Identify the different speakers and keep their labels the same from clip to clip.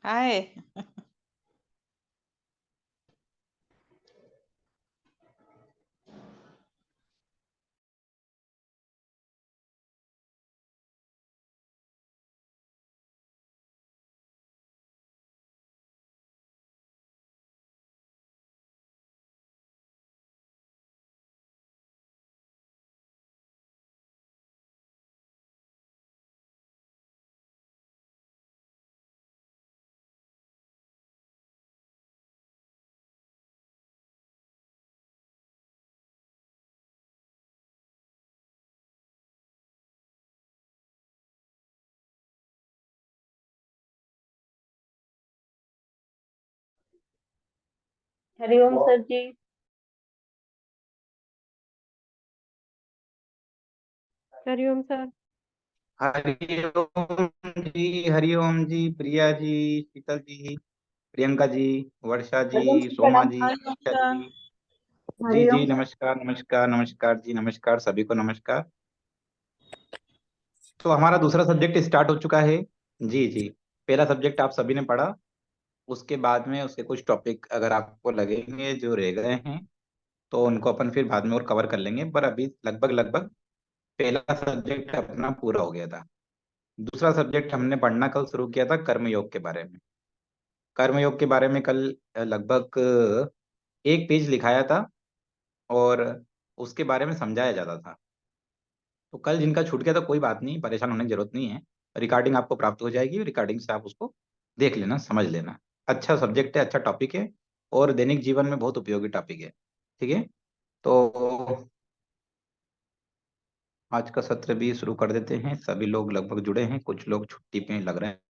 Speaker 1: हाय।
Speaker 2: Hariom sir जी। Hariom sir.
Speaker 3: हरिओम जी। हरिओम जी, प्रिया जी, शीतल जी, प्रियंका जी, वर्षा जी,
Speaker 2: Hariom sir,
Speaker 3: Soma
Speaker 2: प्रणाम।
Speaker 3: जी,
Speaker 1: हाय
Speaker 3: आशा
Speaker 1: ममता।
Speaker 3: जी। जी जी,
Speaker 2: हरिओम सर।
Speaker 3: नमस्कार नमस्कार नमस्कार जी, नमस्कार सभी को नमस्कार। तो हमारा दूसरा सब्जेक्ट स्टार्ट हो चुका है। जी जी। पहला सब्जेक्ट आप सभी ने पढ़ा। उसके बाद में उसके कुछ टॉपिक अगर आपको लगेंगे जो रह गए हैं तो उनको अपन फिर बाद में और कवर कर लेंगे, पर अभी लगभग लगभग पहला सब्जेक्ट अपना पूरा हो गया था। दूसरा सब्जेक्ट हमने पढ़ना कल शुरू किया था कर्मयोग के बारे में। कर्मयोग के बारे में कल लगभग एक पेज लिखाया था और उसके बारे में समझाया जाता था। तो कल जिनका छूट गया था कोई बात नहीं, परेशान होने की जरूरत नहीं है। रिकॉर्डिंग आपको प्राप्त हो जाएगी, रिकॉर्डिंग से आप उसको देख लेना, समझ लेना। अच्छा सब्जेक्ट है, अच्छा टॉपिक है और दैनिक जीवन में बहुत उपयोगी टॉपिक है। ठीक है। तो आज का सत्र भी शुरू कर देते हैं। सभी लोग लगभग जुड़े हैं, कुछ लोग छुट्टी पे लग रहे हैं।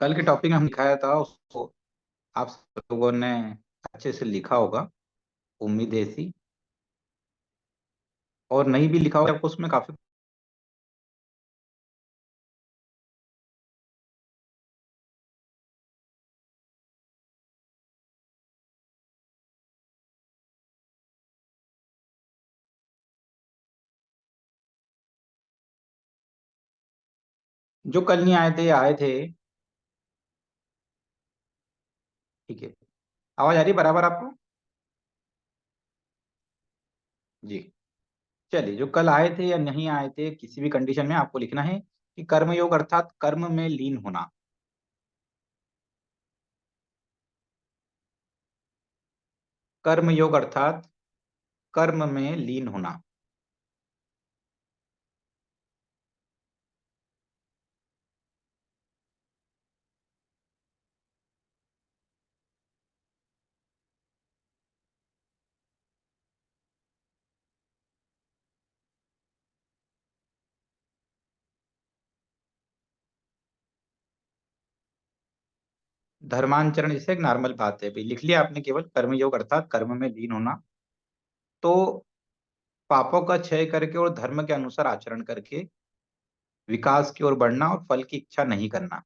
Speaker 3: कल के टॉपिक में हम लिखाया था उसको आप सब लोगों ने अच्छे से लिखा होगा, उम्मीद है ऐसी। और नहीं भी लिखा होगा आपको उसमें काफी। जो कल नहीं आए थे आए थे। ठीक है। आवाज आ रही है बराबर आपको? जी। चलिए, जो कल आए थे या नहीं आए थे, किसी भी कंडीशन में आपको लिखना है कि कर्मयोग अर्थात कर्म में लीन होना। कर्मयोग अर्थात कर्म में लीन होना। धर्मांचरण जैसे एक नॉर्मल बात है, भाई लिख लिया आपने केवल कर्मयोग अर्थात कर्म में लीन होना। तो पापों का क्षय करके और धर्म के अनुसार आचरण करके विकास की ओर बढ़ना और फल की इच्छा नहीं करना,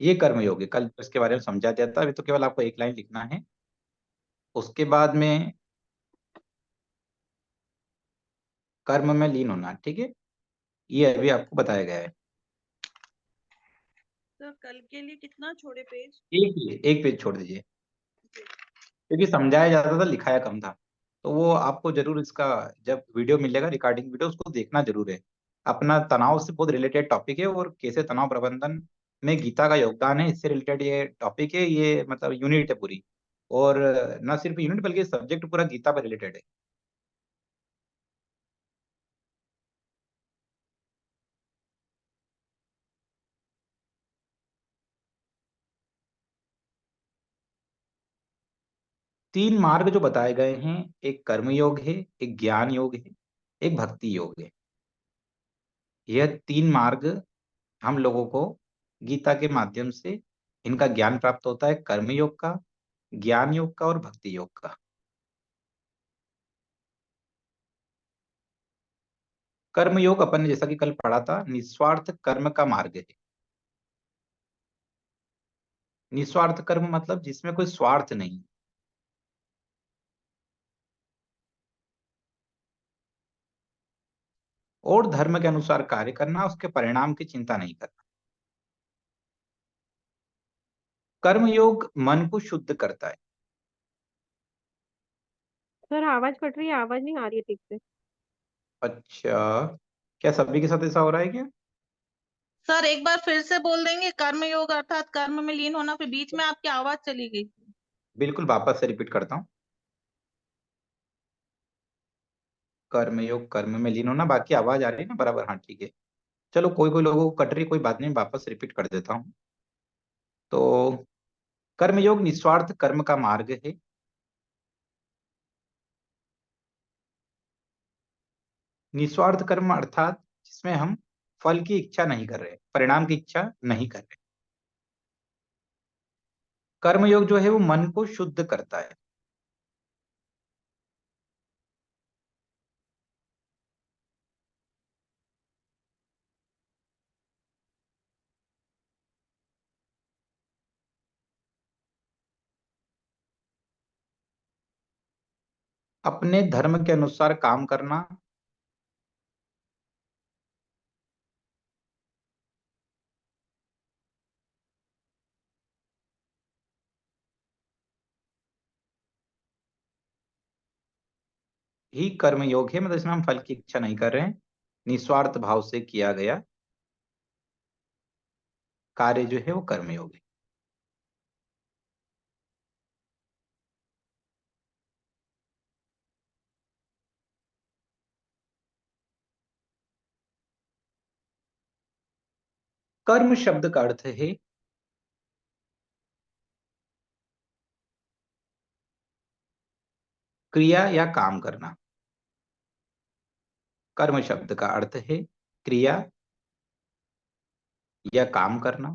Speaker 3: ये कर्मयोग है। कल इसके बारे में समझा दिया था, अभी तो केवल आपको एक लाइन लिखना है। उसके बाद में कर्म में लीन होना, ठीक है। ये अभी आपको बताया गया है।
Speaker 1: तो कल के लिए कितना छोड़े पेज?
Speaker 3: एक पेज छोड़ दीजिए, क्योंकि समझाया जाता था, लिखाया कम था। तो वो आपको जरूर इसका, जब वीडियो मिलेगा रिकॉर्डिंग वीडियो, उसको देखना जरूर है। अपना तनाव से बहुत रिलेटेड टॉपिक है और कैसे तनाव प्रबंधन में गीता का योगदान है, इससे रिलेटेड ये टॉपिक है। ये मतलब यूनिट है पूरी। और न सिर्फ यूनिट बल्कि सब्जेक्ट पूरा गीता पर रिलेटेड है। 3 मार्ग जो बताए गए हैं, एक कर्म योग है, एक ज्ञान योग है, एक भक्ति योग है। यह 3 मार्ग हम लोगों को गीता के माध्यम से इनका ज्ञान प्राप्त होता है, कर्म योग का, ज्ञान योग का और भक्ति योग का। कर्म योग अपन ने जैसा कि कल पढ़ा था, निस्वार्थ कर्म का मार्ग है। निस्वार्थ कर्म मतलब जिसमें कोई स्वार्थ नहीं, और धर्म के अनुसार कार्य करना, उसके परिणाम की चिंता नहीं करना। कर्मयोग मन को शुद्ध करता है।
Speaker 2: सर आवाज कट रही है, आवाज नहीं आ रही है ठीक से।
Speaker 3: अच्छा, क्या सभी के साथ ऐसा हो रहा है क्या?
Speaker 1: सर एक बार फिर से बोल देंगे, कर्म योग अर्थात कर्म में लीन होना, फिर बीच में आपकी आवाज चली गई।
Speaker 3: बिल्कुल, वापस से रिपीट करता हूँ। कर्मयोग कर्म में लीन होना, बाकी आवाज आ रही है ना बराबर? हाँ ठीक है। चलो, कोई कोई लोगों को कट रही, कोई बात नहीं, वापस रिपीट कर देता हूँ। तो कर्मयोग निस्वार्थ कर्म का मार्ग है। निस्वार्थ कर्म अर्थात जिसमें हम फल की इच्छा नहीं कर रहे, परिणाम की इच्छा नहीं कर रहे। कर्मयोग जो है वो मन को शुद्ध करता है। अपने धर्म के अनुसार काम करना, ही कर्मयोग है। मतलब इसमें हम फल की इच्छा नहीं कर रहे हैं, निस्वार्थ भाव से किया गया कार्य जो है वो कर्मयोग है। कर्म शब्द का अर्थ है क्रिया या काम करना। कर्म शब्द का अर्थ है क्रिया या काम करना।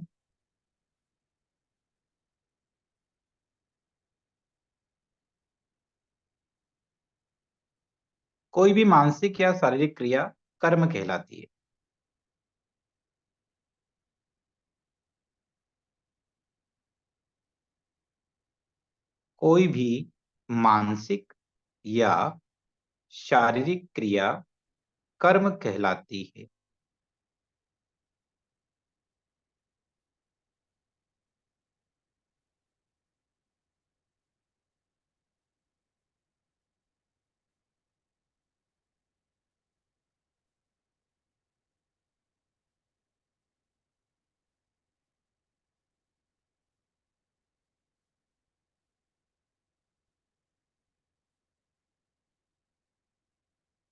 Speaker 3: कोई भी मानसिक या शारीरिक क्रिया कर्म कहलाती है। कोई भी मानसिक या शारीरिक क्रिया कर्म कहलाती है।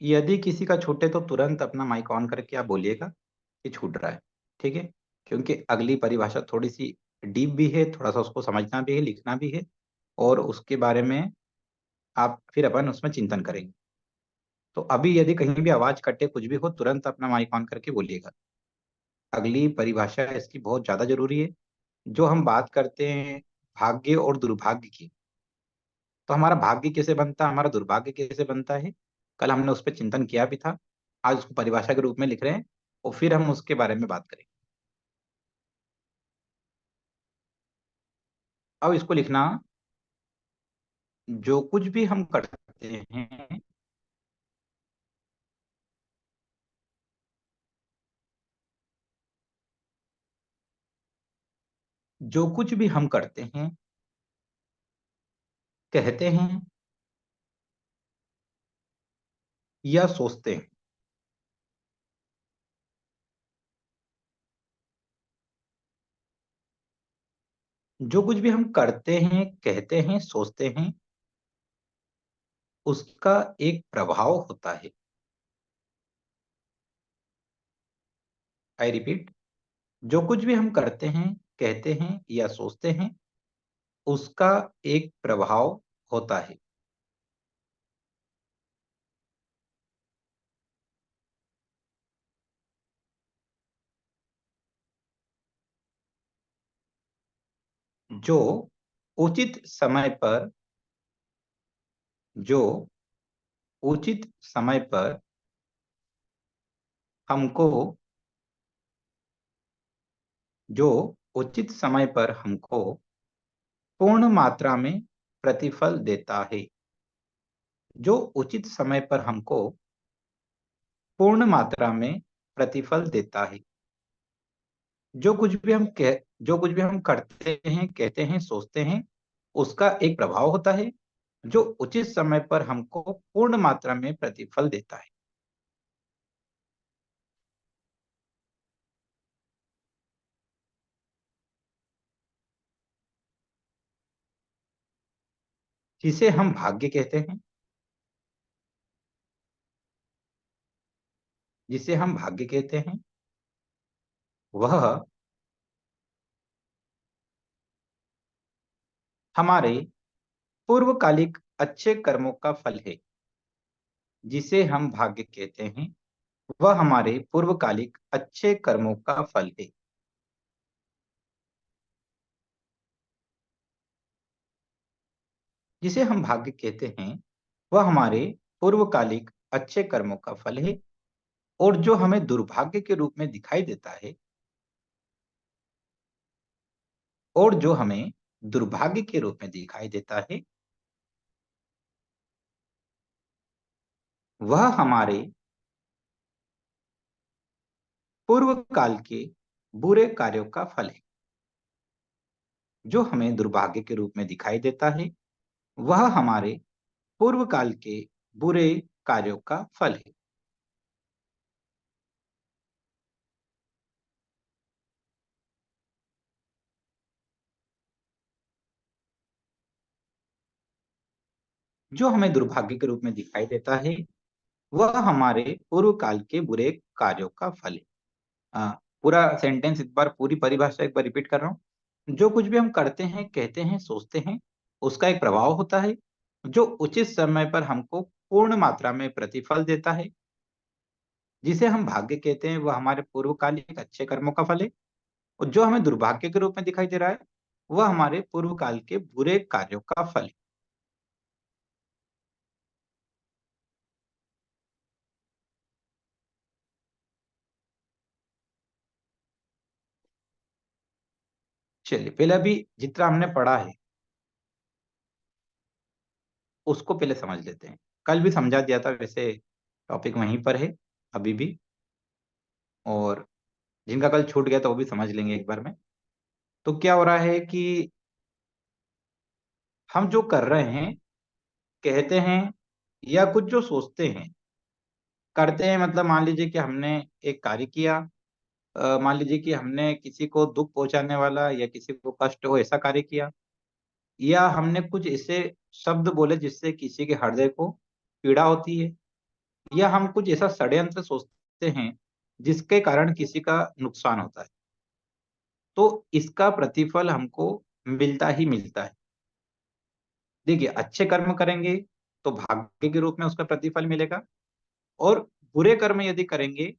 Speaker 3: यदि किसी का छूटे तो तुरंत अपना माइक ऑन करके आप बोलिएगा कि छूट रहा है, ठीक है? क्योंकि अगली परिभाषा थोड़ी सी डीप भी है, थोड़ा सा उसको समझना भी है, लिखना भी है, और उसके बारे में आप फिर अपन उसमें चिंतन करेंगे। तो अभी यदि कहीं भी आवाज कटे, कुछ भी हो, तुरंत अपना माइक ऑन करके बोलिएगा। अगली परिभाषा इसकी बहुत ज्यादा जरूरी है। जो हम बात करते हैं भाग्य और दुर्भाग्य की, तो हमारा भाग्य कैसे बनता है, हमारा दुर्भाग्य कैसे बनता है, कल हमने उस पर चिंतन किया भी था। आज उसको परिभाषा के रूप में लिख रहे हैं, और फिर हम उसके बारे में बात करेंगे। अब इसको लिखना, जो कुछ भी हम करते हैं, जो कुछ भी हम करते हैं, कहते हैं या सोचते हैं, जो कुछ भी हम करते हैं, कहते हैं, सोचते हैं, उसका एक प्रभाव होता है। आई रिपीट, जो कुछ भी हम करते हैं, कहते हैं या सोचते हैं, उसका एक प्रभाव होता है। जो उचित समय पर, जो उचित समय पर हमको, जो उचित समय पर हमको पूर्ण मात्रा में प्रतिफल देता है। जो उचित समय पर हमको पूर्ण मात्रा में प्रतिफल देता है। जो कुछ भी हम करते हैं, कहते हैं, सोचते हैं, उसका एक प्रभाव होता है जो उचित समय पर हमको पूर्ण मात्रा में प्रतिफल देता है। जिसे हम भाग्य कहते हैं, जिसे हम भाग्य कहते हैं, वह हमारे पूर्वकालिक अच्छे कर्मों का फल है। जिसे हम भाग्य कहते हैं, वह हमारे पूर्वकालिक अच्छे कर्मों का फल है। जिसे हम भाग्य कहते हैं, वह हमारे पूर्वकालिक अच्छे कर्मों का फल है। और जो हमें दुर्भाग्य के रूप में दिखाई देता है, और जो हमें दुर्भाग्य के रूप में दिखाई देता है, वह हमारे पूर्व काल के बुरे कार्यों का फल है। जो हमें दुर्भाग्य के रूप में दिखाई देता है, वह हमारे पूर्व काल के बुरे कार्यों का फल है। जो हमें दुर्भाग्य के रूप में दिखाई देता है, वह हमारे पूर्व काल के बुरे कार्यों का फल है। पूरा सेंटेंस एक बार, पूरी परिभाषा एक बार रिपीट कर रहा हूँ। जो कुछ भी हम करते हैं, कहते हैं, सोचते हैं, उसका एक प्रभाव होता है जो उचित समय पर हमको पूर्ण मात्रा में प्रतिफल देता है। जिसे हम भाग्य कहते हैं, वह हमारे पूर्वकालिक अच्छे कर्मों का फल है। और जो हमें दुर्भाग्य के रूप में दिखाई दे रहा है, वह हमारे पूर्व काल के बुरे कार्यों का फल है। चलिए, पहले अभी जितना हमने पढ़ा है उसको पहले समझ लेते हैं। कल भी समझा दिया था, वैसे टॉपिक वहीं पर है अभी भी, और जिनका कल छूट गया था वो भी समझ लेंगे एक बार में। तो क्या हो रहा है कि हम जो कर रहे हैं, कहते हैं, या कुछ जो सोचते हैं, करते हैं, मतलब मान लीजिए कि हमने एक कार्य किया, मान लीजिए कि हमने किसी को दुख पहुंचाने वाला या किसी को कष्ट हो ऐसा कार्य किया, या हमने कुछ ऐसे शब्द बोले जिससे किसी के हृदय को पीड़ा होती है, या हम कुछ ऐसा षड्यंत्र सोचते हैं जिसके कारण किसी का नुकसान होता है, तो इसका प्रतिफल हमको मिलता ही मिलता है। देखिए, अच्छे कर्म करेंगे तो भाग्य के रूप में उसका प्रतिफल मिलेगा, और बुरे कर्म यदि करेंगे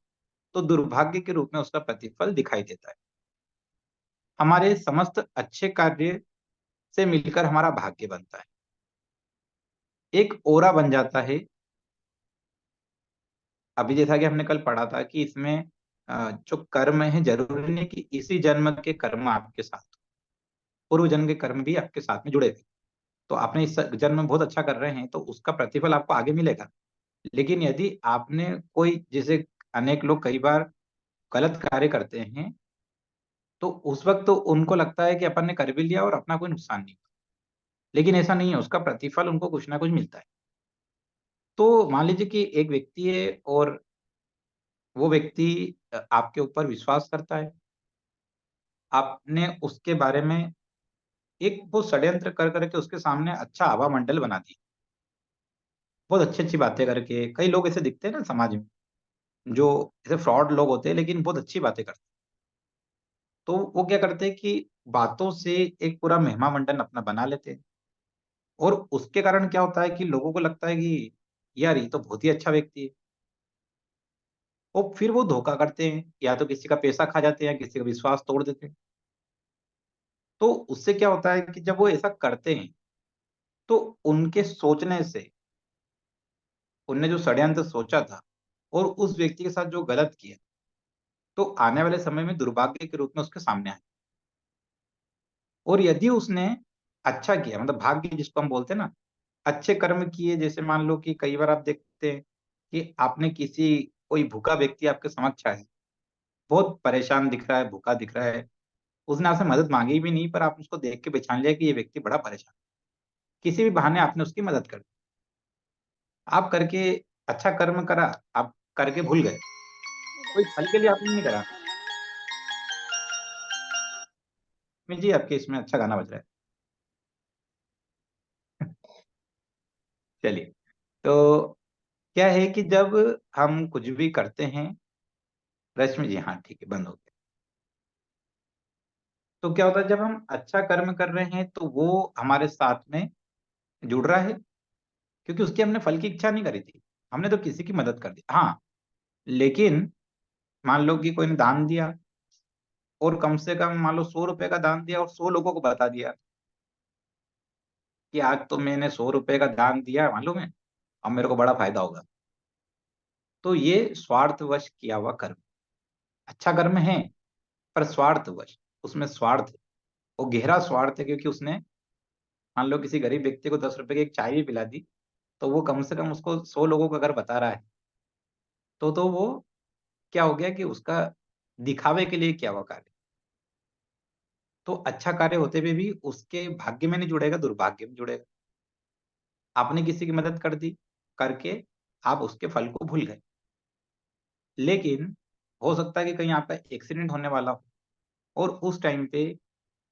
Speaker 3: तो दुर्भाग्य के रूप में उसका प्रतिफल दिखाई देता है। हमारे समस्त अच्छे कार्य से मिलकर हमारा भाग्य बनता है, एक ओरा बन जाता है। अभी जैसा कि हमने कल पढ़ा था कि इसमें जो कर्म है, जरूरी नहीं कि इसी जन्म के कर्म आपके साथ हो। पूर्व जन्म के कर्म भी आपके साथ में जुड़े थे, तो आपने इस जन्म में बहुत अच्छा कर रहे हैं तो उसका प्रतिफल आपको आगे मिलेगा। लेकिन यदि आपने कोई, जैसे अनेक लोग कई बार गलत कार्य करते हैं, तो उस वक्त तो उनको लगता है कि अपन ने कर भी लिया और अपना कोई नुकसान नहीं हुआ। लेकिन ऐसा नहीं है, उसका प्रतिफल उनको कुछ ना कुछ मिलता है। तो मान लीजिए कि एक व्यक्ति है, और वो व्यक्ति आपके ऊपर विश्वास करता है। आपने उसके बारे में एक वो षड्यंत्र कर करके उसके सामने अच्छा हवा मंडल बना दिया, बहुत अच्छी अच्छी बातें करके। कई लोग ऐसे दिखते हैं ना समाज में, जो ऐसे फ्रॉड लोग होते हैं लेकिन बहुत अच्छी बातें करते हैं। तो वो क्या करते हैं कि बातों से एक पूरा महिमा मंडन अपना बना लेते हैं, और उसके कारण क्या होता है कि लोगों को लगता है कि यार ये तो बहुत ही अच्छा व्यक्ति है। और फिर वो धोखा करते हैं, या तो किसी का पैसा खा जाते हैं या किसी का विश्वास तोड़ देते हैं। तो उससे क्या होता है कि जब वो ऐसा करते हैं, तो उनके सोचने से, उनने जो षड्यंत्र सोचा था और उस व्यक्ति के साथ जो गलत किया, तो आने वाले समय में दुर्भाग्य के रूप में उसके सामने आए। और यदि उसने अच्छा किया, मतलब भाग्य जिसको हम बोलते हैं ना, अच्छे कर्म किए। जैसे मान लो कि कई बार आप देखते हैं कि आपने कोई भूखा व्यक्ति आपके समक्ष आया, बहुत परेशान दिख रहा है, भूखा दिख रहा है, उसने आपसे मदद मांगी भी नहीं, पर आप उसको देख के पहचान लिया कि ये व्यक्ति बड़ा परेशान है। किसी भी बहाने आपने उसकी मदद कर दी। आप करके अच्छा कर्म करा, आप करके भूल गए, कोई फल के लिए आपने नहीं करा। जी आपके इसमें अच्छा गाना बज रहा है। चलिए, तो क्या है कि जब हम कुछ भी करते हैं, रश्मि जी, हाँ ठीक है, बंद हो गया। तो क्या होता है जब हम अच्छा कर्म कर रहे हैं तो वो हमारे साथ में जुड़ रहा है, क्योंकि उसकी हमने फल की इच्छा नहीं करी थी, हमने तो किसी की मदद कर दी। हाँ, लेकिन मान लो कि कोई ने दान दिया, और कम से कम मान लो 100 रुपए का दान दिया और 100 लोगों को बता दिया कि आज तो मैंने 100 रुपए का दान दिया, मालूम है, अब मेरे को बड़ा फायदा होगा। तो ये स्वार्थवश किया हुआ कर्म, अच्छा कर्म है पर स्वार्थवश, उसमें स्वार्थ है, वो गहरा स्वार्थ है, क्योंकि उसने मान लो किसी गरीब व्यक्ति को 10 रुपए की एक चाय भी पिला दी, तो वो कम से कम उसको 100 लोगों को अगर बता रहा है, तो वो क्या हो गया कि उसका दिखावे के लिए किया हुआ कार्य। तो अच्छा कार्य होते हुए भी उसके भाग्य में नहीं जुड़ेगा, दुर्भाग्य में जुड़ेगा। आपने किसी की मदद कर दी, करके आप उसके फल को भूल गए, लेकिन हो सकता है कि कहीं आपका एक्सीडेंट होने वाला हो, और उस टाइम पे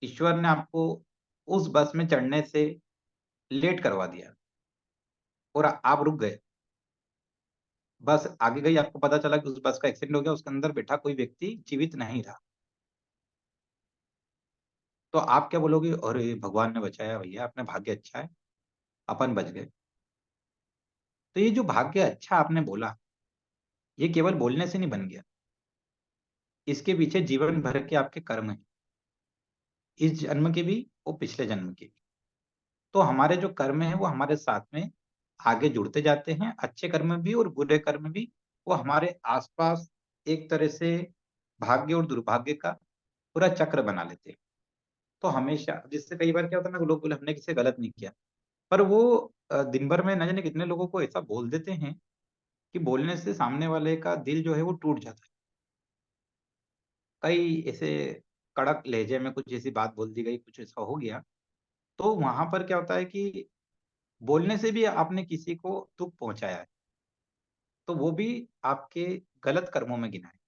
Speaker 3: ईश्वर ने आपको उस बस में चढ़ने से लेट करवा दिया, और आप रुक गए। बस आगे गई, आपको पता चला कि उस बस का एक्सीडेंट हो गया, उसके अंदर बैठा कोई व्यक्ति जीवित नहीं रहा। तो आप क्या बोलोगे? अरे भगवान ने बचाया भैया, अपने भाग्य अच्छा है, अपन बच गए। तो ये जो भाग्य अच्छा आपने बोला, ये केवल बोलने से नहीं बन गया, इसके पीछे जीवन भर के आपके कर्म है, इस जन्म के भी और पिछले जन्म के भी। तो हमारे जो कर्म है वो हमारे साथ में आगे जुड़ते जाते हैं, अच्छे कर्म भी और बुरे कर्म भी, वो हमारे आसपास एक तरह से भाग्य और दुर्भाग्य का पूरा चक्र बना लेते हैं। तो हमेशा, जिससे कई बार क्या होता है ना, लोग बोले हमने किसी से गलत नहीं किया, पर वो दिन भर में न जाने कितने लोगों को ऐसा बोल देते हैं कि बोलने से सामने वाले का दिल जो है वो टूट जाता है। कई ऐसे कड़क लहजे में कुछ ऐसी बात बोल दी गई, कुछ ऐसा हो गया, तो वहां पर क्या होता है कि बोलने से भी आपने किसी को दुख पहुंचाया है, तो वो भी आपके गलत कर्मों में गिना है।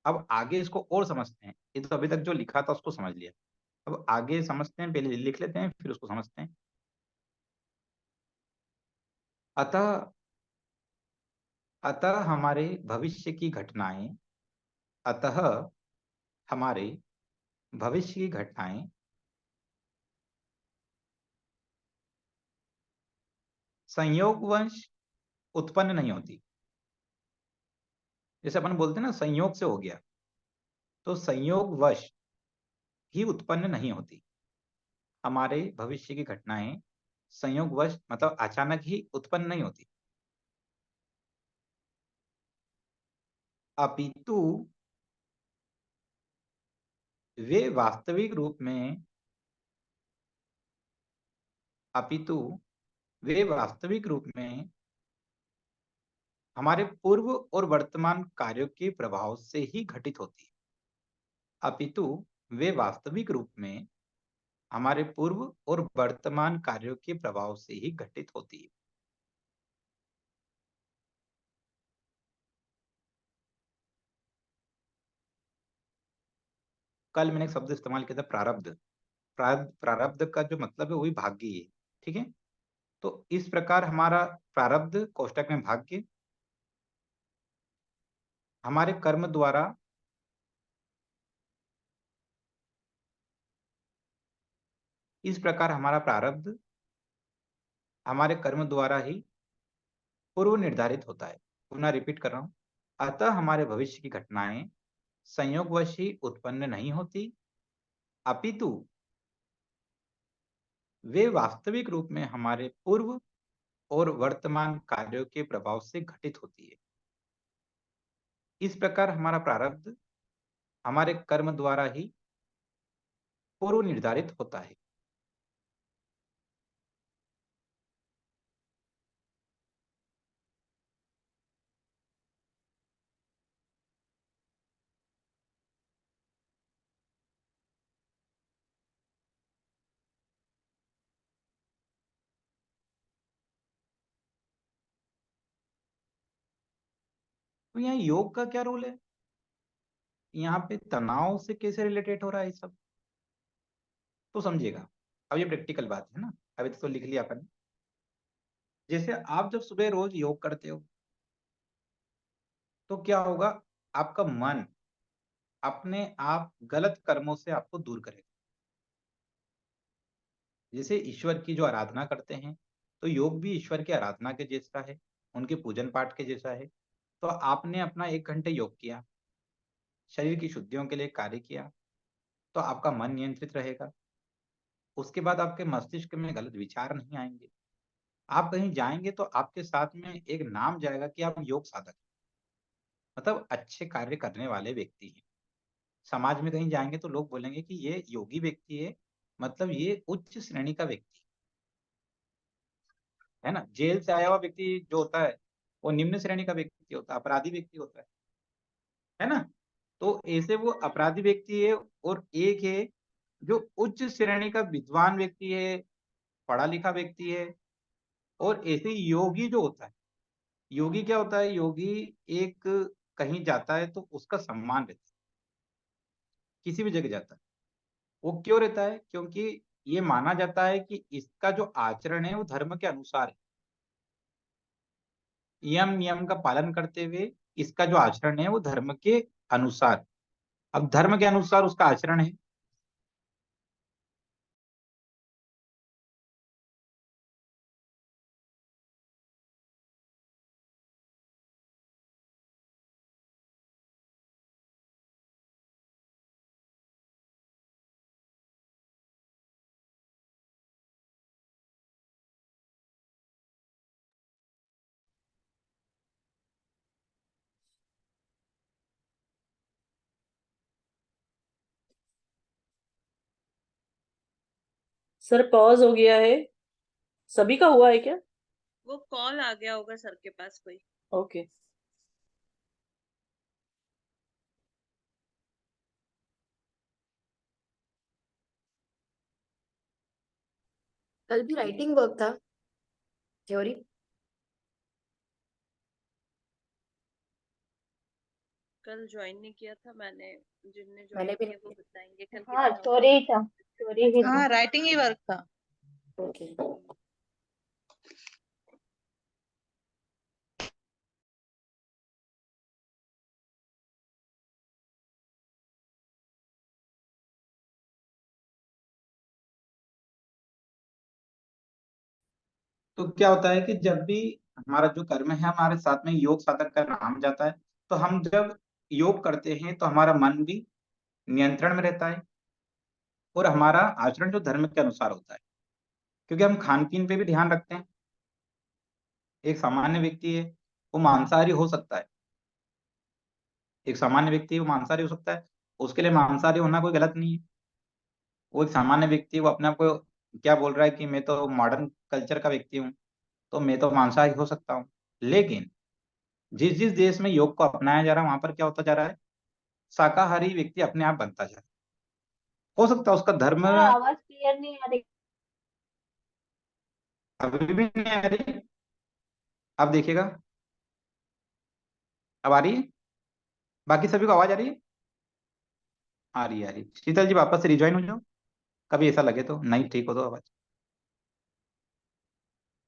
Speaker 3: अब आगे इसको और समझते हैं, ये तो अभी तक जो लिखा था उसको समझ लिया, अब आगे समझते हैं, पहले लिख लेते हैं फिर उसको समझते हैं। अतः अतः हमारे भविष्य की घटनाएं अतः हमारे भविष्य की घटनाएं संयोगवश उत्पन्न नहीं होती। जैसे अपन बोलते हैं ना, संयोग से हो गया, तो संयोगवश ही उत्पन्न नहीं होती। हमारे भविष्य की घटनाएं संयोगवश मतलब अचानक ही उत्पन्न नहीं होती, अपितु वे वास्तविक रूप में अपितु वे वास्तविक रूप में हमारे पूर्व और वर्तमान कार्यों के प्रभाव से ही घटित होती है। अपितु वे वास्तविक रूप में हमारे पूर्व और वर्तमान कार्यों के प्रभाव से ही घटित होती है। कल मैंने एक शब्द इस्तेमाल किया था, प्रारब्ध। प्रारब्ध का जो मतलब है वही भाग्य ही है, ठीक है। तो इस प्रकार हमारा प्रारब्ध कोष्टक में भाग्य, हमारे कर्म द्वारा इस प्रकार हमारा प्रारब्ध हमारे कर्म द्वारा ही पूर्व निर्धारित होता है। पुनः रिपीट कर रहा हूं, अतः हमारे भविष्य की घटनाएं संयोगवश ही उत्पन्न नहीं होती, अपितु वे वास्तविक रूप में हमारे पूर्व और वर्तमान कार्यों के प्रभाव से घटित होती है। इस प्रकार हमारा प्रारब्ध हमारे कर्म द्वारा ही पूर्व निर्धारित होता है। तो यहाँ योग का क्या रोल है, यहाँ पे तनाव से कैसे रिलेटेड हो रहा है ये सब, तो समझिएगा। अब ये प्रैक्टिकल बात है ना, अभी तो लिख लिया अपन। जैसे आप जब सुबह रोज योग करते हो तो क्या होगा, आपका मन अपने आप गलत कर्मों से आपको दूर करेगा। जैसे ईश्वर की जो आराधना करते हैं, तो योग भी ईश्वर की आराधना के जैसा है, उनके पूजन पाठ के जैसा है। तो आपने अपना 1 घंटे योग किया, शरीर की शुद्धियों के लिए कार्य किया, तो आपका मन नियंत्रित रहेगा। उसके बाद आपके मस्तिष्क में गलत विचार नहीं आएंगे। आप कहीं जाएंगे तो आपके साथ में एक नाम जाएगा कि आप योग साधक हैं। मतलब अच्छे कार्य करने वाले व्यक्ति हैं। समाज में कहीं जाएंगे तो लोग बोलेंगे कि ये योगी व्यक्ति है, मतलब ये उच्च श्रेणी का व्यक्ति है ना। जेल से आया हुआ व्यक्ति जो होता है वो निम्न श्रेणी का व्यक्ति होता है, अपराधी व्यक्ति होता है ना। तो ऐसे वो अपराधी व्यक्ति है, और एक है जो उच्च श्रेणी का विद्वान व्यक्ति है, पढ़ा लिखा व्यक्ति है। और ऐसे ही योगी जो होता है, योगी क्या होता है, योगी एक कहीं जाता है तो उसका सम्मान रहता है, किसी भी जगह जाता है। वो क्यों रहता है, क्योंकि ये माना जाता है कि इसका जो आचरण है वो धर्म के अनुसार है, यम नियम का पालन करते हुए इसका जो आचरण है वो धर्म के अनुसार। अब धर्म के अनुसार उसका आचरण है।
Speaker 4: सर पॉज हो गया है, सभी का हुआ है क्या?
Speaker 5: वो कॉल आ गया होगा सर के पास कोई।
Speaker 4: ओके।
Speaker 6: कल भी राइटिंग वर्क था, थ्योरी।
Speaker 5: कल ज्वाइन नहीं किया था मैंने, जिनने
Speaker 6: मैंने
Speaker 5: ज्वाइन
Speaker 6: भी
Speaker 5: किया वो
Speaker 6: नहीं
Speaker 5: बताएंगे कल
Speaker 6: हाँ,
Speaker 5: कितना
Speaker 6: स्टोरी ही था, स्टोरी ही था।
Speaker 1: हाँ राइटिंग ही वर्क था।
Speaker 6: ओके।
Speaker 3: तो क्या होता है कि जब भी हमारा जो कर्म है हमारे साथ में योग साधक का नाम जाता है, तो हम जब योग करते हैं तो हमारा मन भी नियंत्रण में रहता है, और हमारा आचरण जो धर्म के अनुसार होता है, क्योंकि हम खान पीन पे भी ध्यान रखते हैं। एक सामान्य व्यक्ति है, वो मांसाहारी हो सकता है, एक सामान्य व्यक्ति है, वो मांसाहारी हो सकता है, उसके लिए मांसाहारी होना कोई गलत नहीं है। वो एक सामान्य व्यक्ति है, वो अपने आप को क्या बोल रहा है कि मैं तो मॉडर्न कल्चर का व्यक्ति हूँ, तो मैं तो मांसाहारी हो सकता हूँ। लेकिन जिस जिस देश में योग को अपनाया जा रहा है वहां पर क्या होता जा रहा है, शाकाहारी व्यक्ति अपने आप बनता जा रहा है। हो सकता है उसका धर्म
Speaker 6: सर आवाज क्लियर नहीं आ रही।
Speaker 3: अभी भी नहीं आ रही। अब देखिएगा, अब आ रही है, बाकी सभी को आवाज आ रही है। आ रही है, आ रही है। शीतल जी वापस से रिज्वाइन हो जाओ, कभी ऐसा लगे तो नहीं ठीक हो तो आवाज।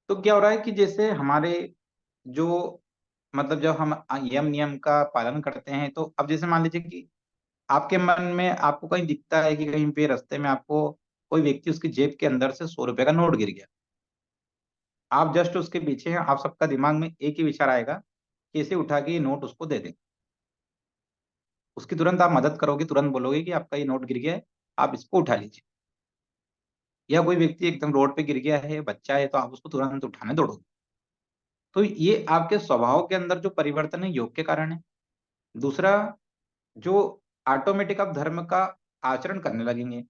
Speaker 3: तो क्या हो रहा है कि जैसे हमारे जो मतलब जब हम यम नियम का पालन करते हैं, तो अब जैसे मान लीजिए कि आपके मन में आपको कहीं दिखता है कि कहीं पे रास्ते में आपको कोई व्यक्ति उसकी जेब के अंदर से 100 रुपए का नोट गिर गया, आप जस्ट उसके पीछे हैं, आप सबका दिमाग में एक ही विचार आएगा कि इसे उठा के ये नोट उसको दे दे। उसकी तुरंत आप मदद करोगे, तुरंत बोलोगे कि आपका ये नोट गिर गया है, आप इसको उठा लीजिए। या कोई व्यक्ति एकदम रोड पे गिर गया है, बच्चा है, तो आप उसको तुरंत उठाने दौड़ोगे। तो ये आपके स्वभाव के अंदर जो परिवर्तन है योग के कारण है। दूसरा, जो ऑटोमेटिक आप धर्म का आचरण करने लगेंगे,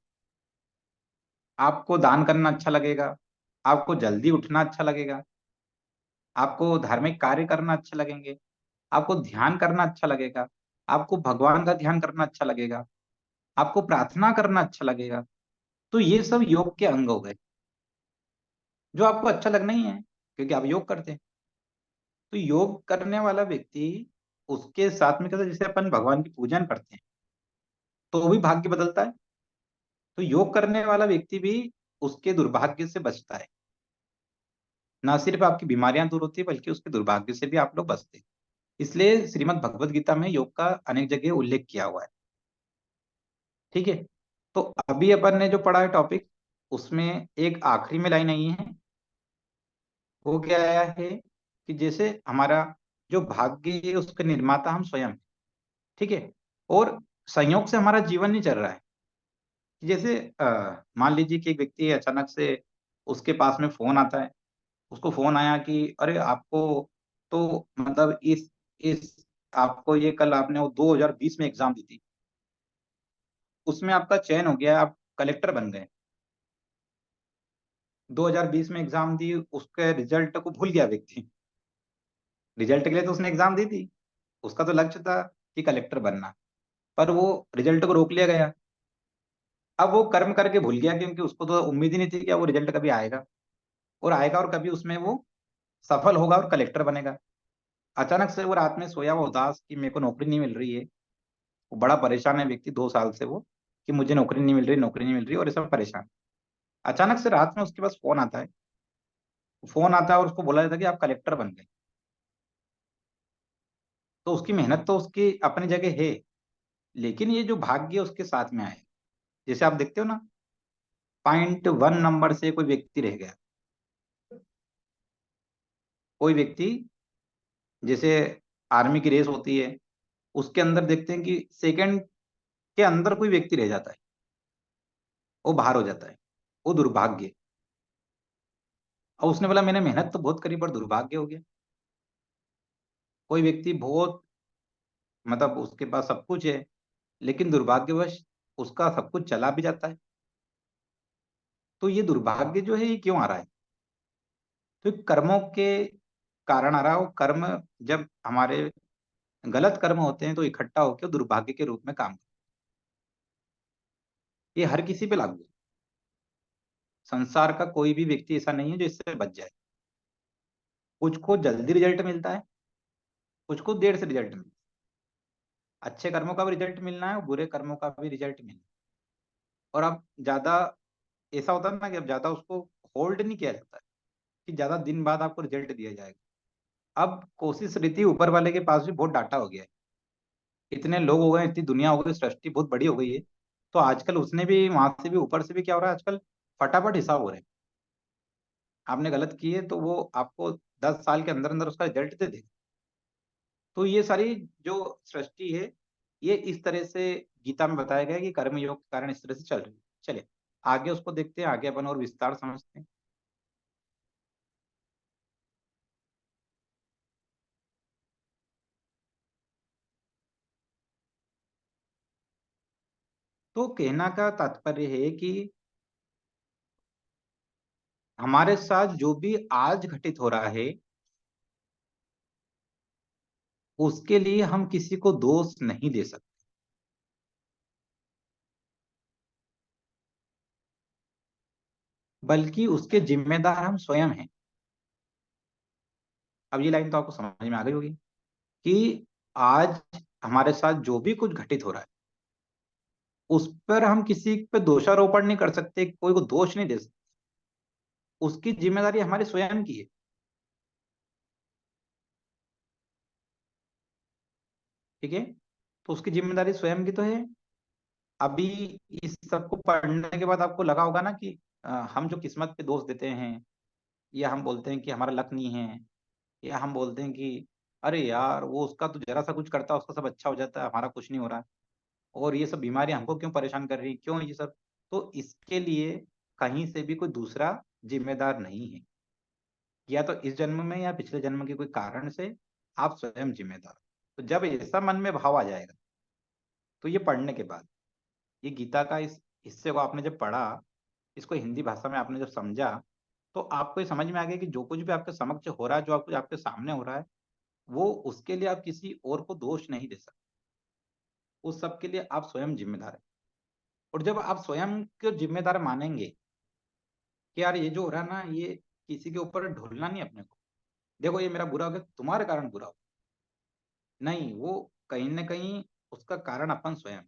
Speaker 3: आपको दान करना अच्छा लगेगा, आपको जल्दी उठना अच्छा लगेगा, आपको धार्मिक कार्य करना अच्छा लगेंगे, आपको ध्यान करना अच्छा लगेगा, आपको भगवान का ध्यान करना अच्छा लगेगा, आपको प्रार्थना करना अच्छा लगेगा। तो ये सब योग के अंग हो गए, जो आपको अच्छा लगना ही है, क्योंकि आप योग करते हैं। तो योग करने वाला व्यक्ति उसके साथ में क्या होता है, जैसे अपन भगवान की पूजन करते हैं तो वो भी भाग्य बदलता है। तो योग करने वाला व्यक्ति भी उसके दुर्भाग्य से बचता है। ना सिर्फ आपकी बीमारियां दूर होती है बल्कि उसके दुर्भाग्य से भी आप लोग बचते हैं। इसलिए श्रीमद् भगवत गीता में योग का अनेक जगह उल्लेख किया हुआ है। ठीक है। तो अभी अपन ने जो पढ़ा है टॉपिक, उसमें एक आखिरी में लाइन आई है, वो क्या आया है कि जैसे हमारा जो भाग्य है उसके निर्माता हम स्वयं हैं। ठीक है। और संयोग से हमारा जीवन नहीं चल रहा है। जैसे मान लीजिए कि एक व्यक्ति है, अचानक से उसके पास में फोन आता है। उसको फोन आया कि अरे आपको तो मतलब इस आपको ये कल आपने वो 2020 में एग्जाम दी थी, उसमें आपका चयन हो गया, आप कलेक्टर बन गए। 2020 में एग्जाम दी, उसके रिजल्ट को भूल गया व्यक्ति। रिजल्ट के लिए तो उसने एग्जाम दी थी, उसका तो लक्ष्य था कि कलेक्टर बनना, पर वो रिजल्ट को रोक लिया गया। अब वो कर्म करके भूल गया क्योंकि उसको तो उम्मीद ही नहीं थी कि वो रिजल्ट कभी आएगा और कभी उसमें वो सफल होगा और कलेक्टर बनेगा। अचानक से वो रात में सोया हुआ उदास कि मेरे को नौकरी नहीं मिल रही है। वो बड़ा परेशान है व्यक्ति 2 साल से, वो कि मुझे नौकरी नहीं मिल रही, नौकरी नहीं मिल रही, और ये सब परेशान। अचानक से रात में उसके पास फोन आता है। फोन आता है और उसको बोला जाता है कि आप कलेक्टर बन गए। तो उसकी मेहनत तो उसकी अपनी जगह है, लेकिन ये जो भाग्य उसके साथ में आए, जैसे आप देखते हो ना, 0.1 नंबर से कोई व्यक्ति रह गया। कोई व्यक्ति, जैसे आर्मी की रेस होती है, उसके अंदर देखते हैं कि सेकंड के अंदर कोई व्यक्ति रह जाता है, वो बाहर हो जाता है। वो दुर्भाग्य। और उसने बोला मैंने मेहनत तो बहुत करी पर दुर्भाग्य हो गया। कोई व्यक्ति बहुत मतलब उसके पास सब कुछ है, लेकिन दुर्भाग्यवश उसका सब कुछ चला भी जाता है। तो ये दुर्भाग्य जो है ये क्यों आ रहा है? तो ये कर्मों के कारण आ रहा है। वो कर्म जब हमारे गलत कर्म होते हैं तो इकट्ठा होकर दुर्भाग्य के रूप में काम करते हैं। ये हर किसी पे लागू है। संसार का कोई भी व्यक्ति ऐसा नहीं है जो इससे बच जाए। कुछ को जल्दी रिजल्ट मिलता है, कुछ को देर से रिजल्ट मिलता है। अच्छे कर्मों का भी रिजल्ट मिलना है और बुरे कर्मों का भी रिजल्ट मिलना है। और अब ज्यादा ऐसा होता है ना कि अब ज्यादा उसको होल्ड नहीं किया जाता है कि ज्यादा दिन बाद आपको रिजल्ट दिया जाएगा। अब कोशिश रहती है, ऊपर वाले के पास भी बहुत डाटा हो गया है, इतने लोग हो गए, इतनी दुनिया हो गई, सृष्टि बहुत बड़ी हो गई है। तो आजकल उसने भी वहां से भी ऊपर से भी क्या हो रहा है, आजकल फटाफट हिसाब हो रहे हैं। आपने गलत किए तो वो आपको 10 साल के अंदर अंदर उसका रिजल्ट दे देगा। तो ये सारी जो सृष्टि है, ये इस तरह से गीता में बताया गया है कि कर्म योग के कारण इस तरह से चल रही है। चले आगे उसको देखते हैं, आगे अपन और विस्तार समझते हैं। तो कहना का तात्पर्य है कि हमारे साथ जो भी आज घटित हो रहा है उसके लिए हम किसी को दोष नहीं दे सकते, बल्कि उसके जिम्मेदार हम स्वयं हैं। अब ये लाइन तो आपको समझ में आ गई होगी कि आज हमारे साथ जो भी कुछ घटित हो रहा है उस पर हम किसी पे दोषारोपण नहीं कर सकते, कोई को दोष नहीं दे सकते। उसकी जिम्मेदारी हमारे स्वयं की है। ठीक है। तो उसकी जिम्मेदारी स्वयं की तो है। अभी इस सबको पढ़ने के बाद आपको लगा होगा ना कि हम जो किस्मत पे दोष देते हैं, या हम बोलते हैं कि हमारा लक नहीं है, या हम बोलते हैं कि अरे यार वो उसका तो जरा सा कुछ करता है उसका सब अच्छा हो जाता है, हमारा कुछ नहीं हो रहा है, और ये सब बीमारियां हमको क्यों परेशान कर रही, क्यों ये सब। तो इसके लिए कहीं से भी कोई दूसरा जिम्मेदार नहीं है। या तो इस जन्म में या पिछले जन्म के कोई कारण से आप स्वयं जिम्मेदार हो। तो जब ऐसा मन में भाव आ जाएगा, तो ये पढ़ने के बाद, ये गीता का इस हिस्से को आपने जब पढ़ा, इसको हिंदी भाषा में आपने जब समझा, तो आपको ये समझ में आ गया कि जो कुछ भी आपके समक्ष हो रहा है, जो कुछ आपके सामने हो रहा है, वो उसके लिए आप किसी और को दोष नहीं दे सकते। उस सब के लिए आप स्वयं जिम्मेदार है। और जब आप स्वयं को जिम्मेदार मानेंगे कि यार ये जो हो रहा है ना, ये किसी के ऊपर ढोलना नहीं अपने को, देखो ये मेरा बुरा हो गया तुम्हारे कारण बुरा हो, नहीं, वो कहीं ना कहीं उसका कारण अपन स्वयं।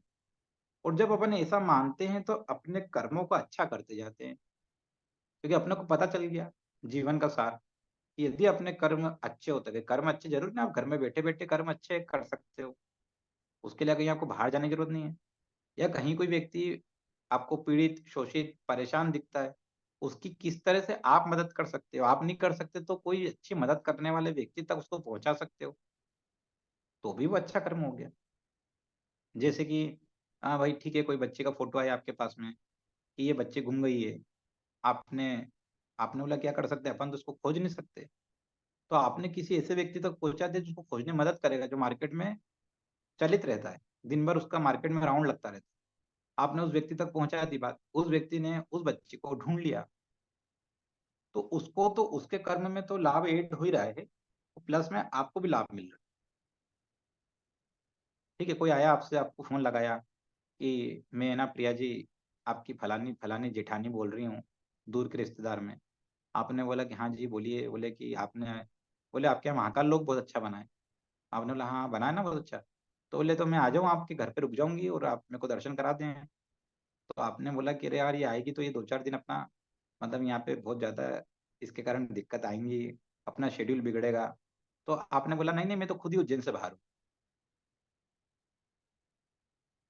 Speaker 3: और जब अपन ऐसा मानते हैं तो अपने कर्मों को अच्छा करते जाते हैं, क्योंकि अपने को पता चल गया जीवन का सार कि यदि अपने कर्म अच्छे होते गए, कर्म अच्छे जरूर ना आप घर में बैठे बैठे कर्म अच्छे कर सकते हो, उसके लिए कहीं आपको बाहर जाने की जरूरत नहीं है। या कहीं कोई व्यक्ति आपको पीड़ित, शोषित, परेशान दिखता है, उसकी किस तरह से आप मदद कर सकते हो, आप नहीं कर सकते तो कोई अच्छी मदद करने वाले व्यक्ति तक उसको पहुंचा सकते हो, तो भी वो अच्छा कर्म हो गया। जैसे कि हाँ भाई ठीक है, कोई बच्चे का फोटो आया आपके पास में कि ये बच्चे गुम गई है, आपने आपने बोला क्या कर सकते हैं, अपन तो उसको खोज नहीं सकते, तो आपने किसी ऐसे व्यक्ति तक पहुंचा दिया जिसको खोजने में मदद करेगा, जो मार्केट में चलित रहता है, दिन भर उसका मार्केट में राउंड लगता रहता है। आपने उस व्यक्ति तक पहुंचा दी बात, उस व्यक्ति ने उस बच्चे को ढूंढ लिया, तो उसको तो उसके कर्म में तो लाभ एड हो ही रहा है, प्लस में आपको भी लाभ मिल रहा है। ठीक है, कोई आया आपसे, आपको फोन लगाया कि मैं ना प्रिया जी आपकी फलानी फलानी जेठानी बोल रही हूँ, दूर के रिश्तेदार में। आपने बोला कि हाँ जी बोलिए, बोले कि आपने, बोले आपके यहाँ महाकाल लोग बहुत अच्छा बनाए। आपने बोला हाँ बनाए ना बहुत अच्छा, तो बोले तो मैं आ जाऊँ आपके घर पे, रुक जाऊंगी और आप मेरे को दर्शन करा दें। तो आपने बोला कि अरे यार ये आएगी तो ये 2-4 दिन अपना, मतलब यहाँ पे बहुत ज्यादा इसके कारण दिक्कत आएंगी, अपना शेड्यूल बिगड़ेगा। तो आपने बोला नहीं नहीं मैं तो खुद ही उज्जैन से बाहर हूँ।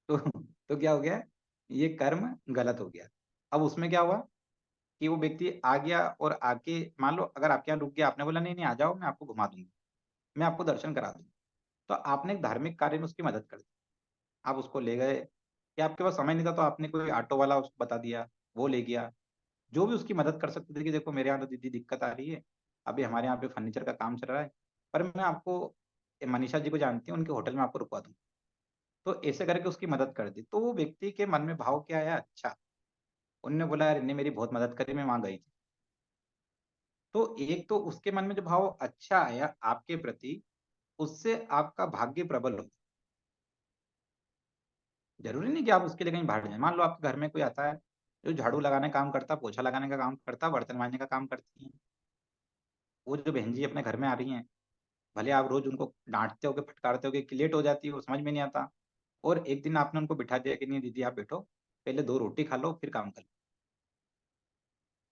Speaker 3: तो तो क्या हो गया, ये कर्म गलत हो गया। अब उसमें क्या हुआ कि वो व्यक्ति आ गया और आके, मान लो अगर आपके यहाँ रुक गया, आपने बोला नहीं नहीं आ जाओ मैं आपको घुमा दूंगी, मैं आपको दर्शन करा दूंगी, तो आपने एक धार्मिक कार्य में उसकी मदद कर दी। आप उसको ले गए, या आपके पास समय नहीं था तो आपने कोई ऑटो वाला उसको बता दिया, वो ले गया, जो भी उसकी मदद कर सकते थे कि देखो मेरे यहाँ तो दीदी दिक्कत आ रही है, अभी हमारे यहाँ पे फर्नीचर का काम चल रहा है, पर मैं आपको, ये मनीषा जी को जानती हूँ, उनके होटल में आपको रुकवा दूँ। तो ऐसे करके उसकी मदद कर दी, तो वो व्यक्ति के मन में भाव क्या आया, अच्छा, उनने बोला यार इनने मेरी बहुत मदद करी, मैं वहां गई थी। तो एक तो उसके मन में जो भाव अच्छा आया आपके प्रति, उससे आपका भाग्य प्रबल हो। जरूरी नहीं कि आप उसके लिए कहीं बाहर जाए, मान लो आपके घर में कोई आता है जो झाड़ू लगाने का काम करता, पोछा लगाने का काम करता, बर्तन मांजने का काम करती है, वो जो बहन जी अपने घर में आ रही हैं, भले आप रोज उनको डांटते हो, फटकारते हो कि लेट हो जाती है, वो समझ में नहीं आता, और एक दिन आपने उनको बिठा दिया कि नहीं दीदी आप बैठो, पहले 2 रोटी खा लो फिर काम कर लो,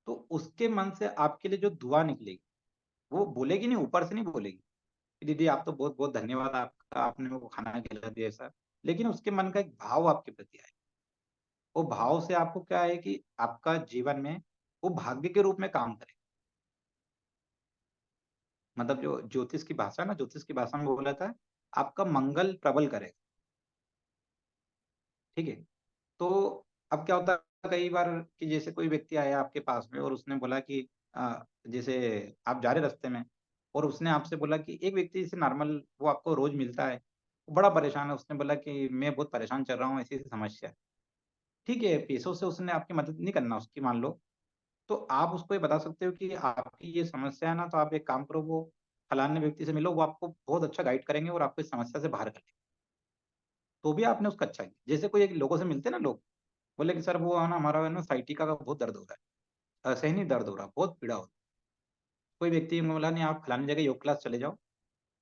Speaker 3: तो उसके मन से आपके लिए जो दुआ निकलेगी, वो बोलेगी नहीं, ऊपर से नहीं बोलेगी कि दीदी आप तो बहुत बहुत धन्यवाद आपका, आपने मेरे को खाना खिला दिया ऐसा, लेकिन उसके मन का एक भाव आपके प्रति आए, वो भाव से आपको क्या है कि आपका जीवन में वो भाग्य के रूप में काम करे। मतलब जो ज्योतिष की भाषा है ना, ज्योतिष की भाषा में बोला था आपका मंगल प्रबल करेगा। ठीक है, तो अब क्या होता है कई बार कि जैसे कोई व्यक्ति आया आपके पास में और उसने बोला कि जैसे आप जा रहे रास्ते में, और उसने आपसे बोला कि एक व्यक्ति जैसे नॉर्मल वो आपको रोज मिलता है, वो बड़ा परेशान है, उसने बोला कि मैं बहुत परेशान चल रहा हूँ, ऐसी ऐसी समस्या है। ठीक है, पैसों से उसने आपकी मदद नहीं करना उसकी, मान लो, तो आप उसको ये बता सकते हो कि आपकी ये समस्या है ना, तो आप एक काम करो, वो फलाने व्यक्ति से मिलो, वो आपको बहुत अच्छा गाइड करेंगे और आपको इस समस्या से बाहर करेंगे। तो भी आपने उसका अच्छा किया। जैसे कोई एक लोगों से मिलते हैं ना लोग, बोले कि सर वो है ना हमारा है ना साइटिका का बहुत दर्द हो रहा है, सहनी दर्द हो रहा है, बहुत पीड़ा हो रही है। कोई व्यक्ति ने बोला नहीं आप फलानी जगह योग क्लास चले जाओ,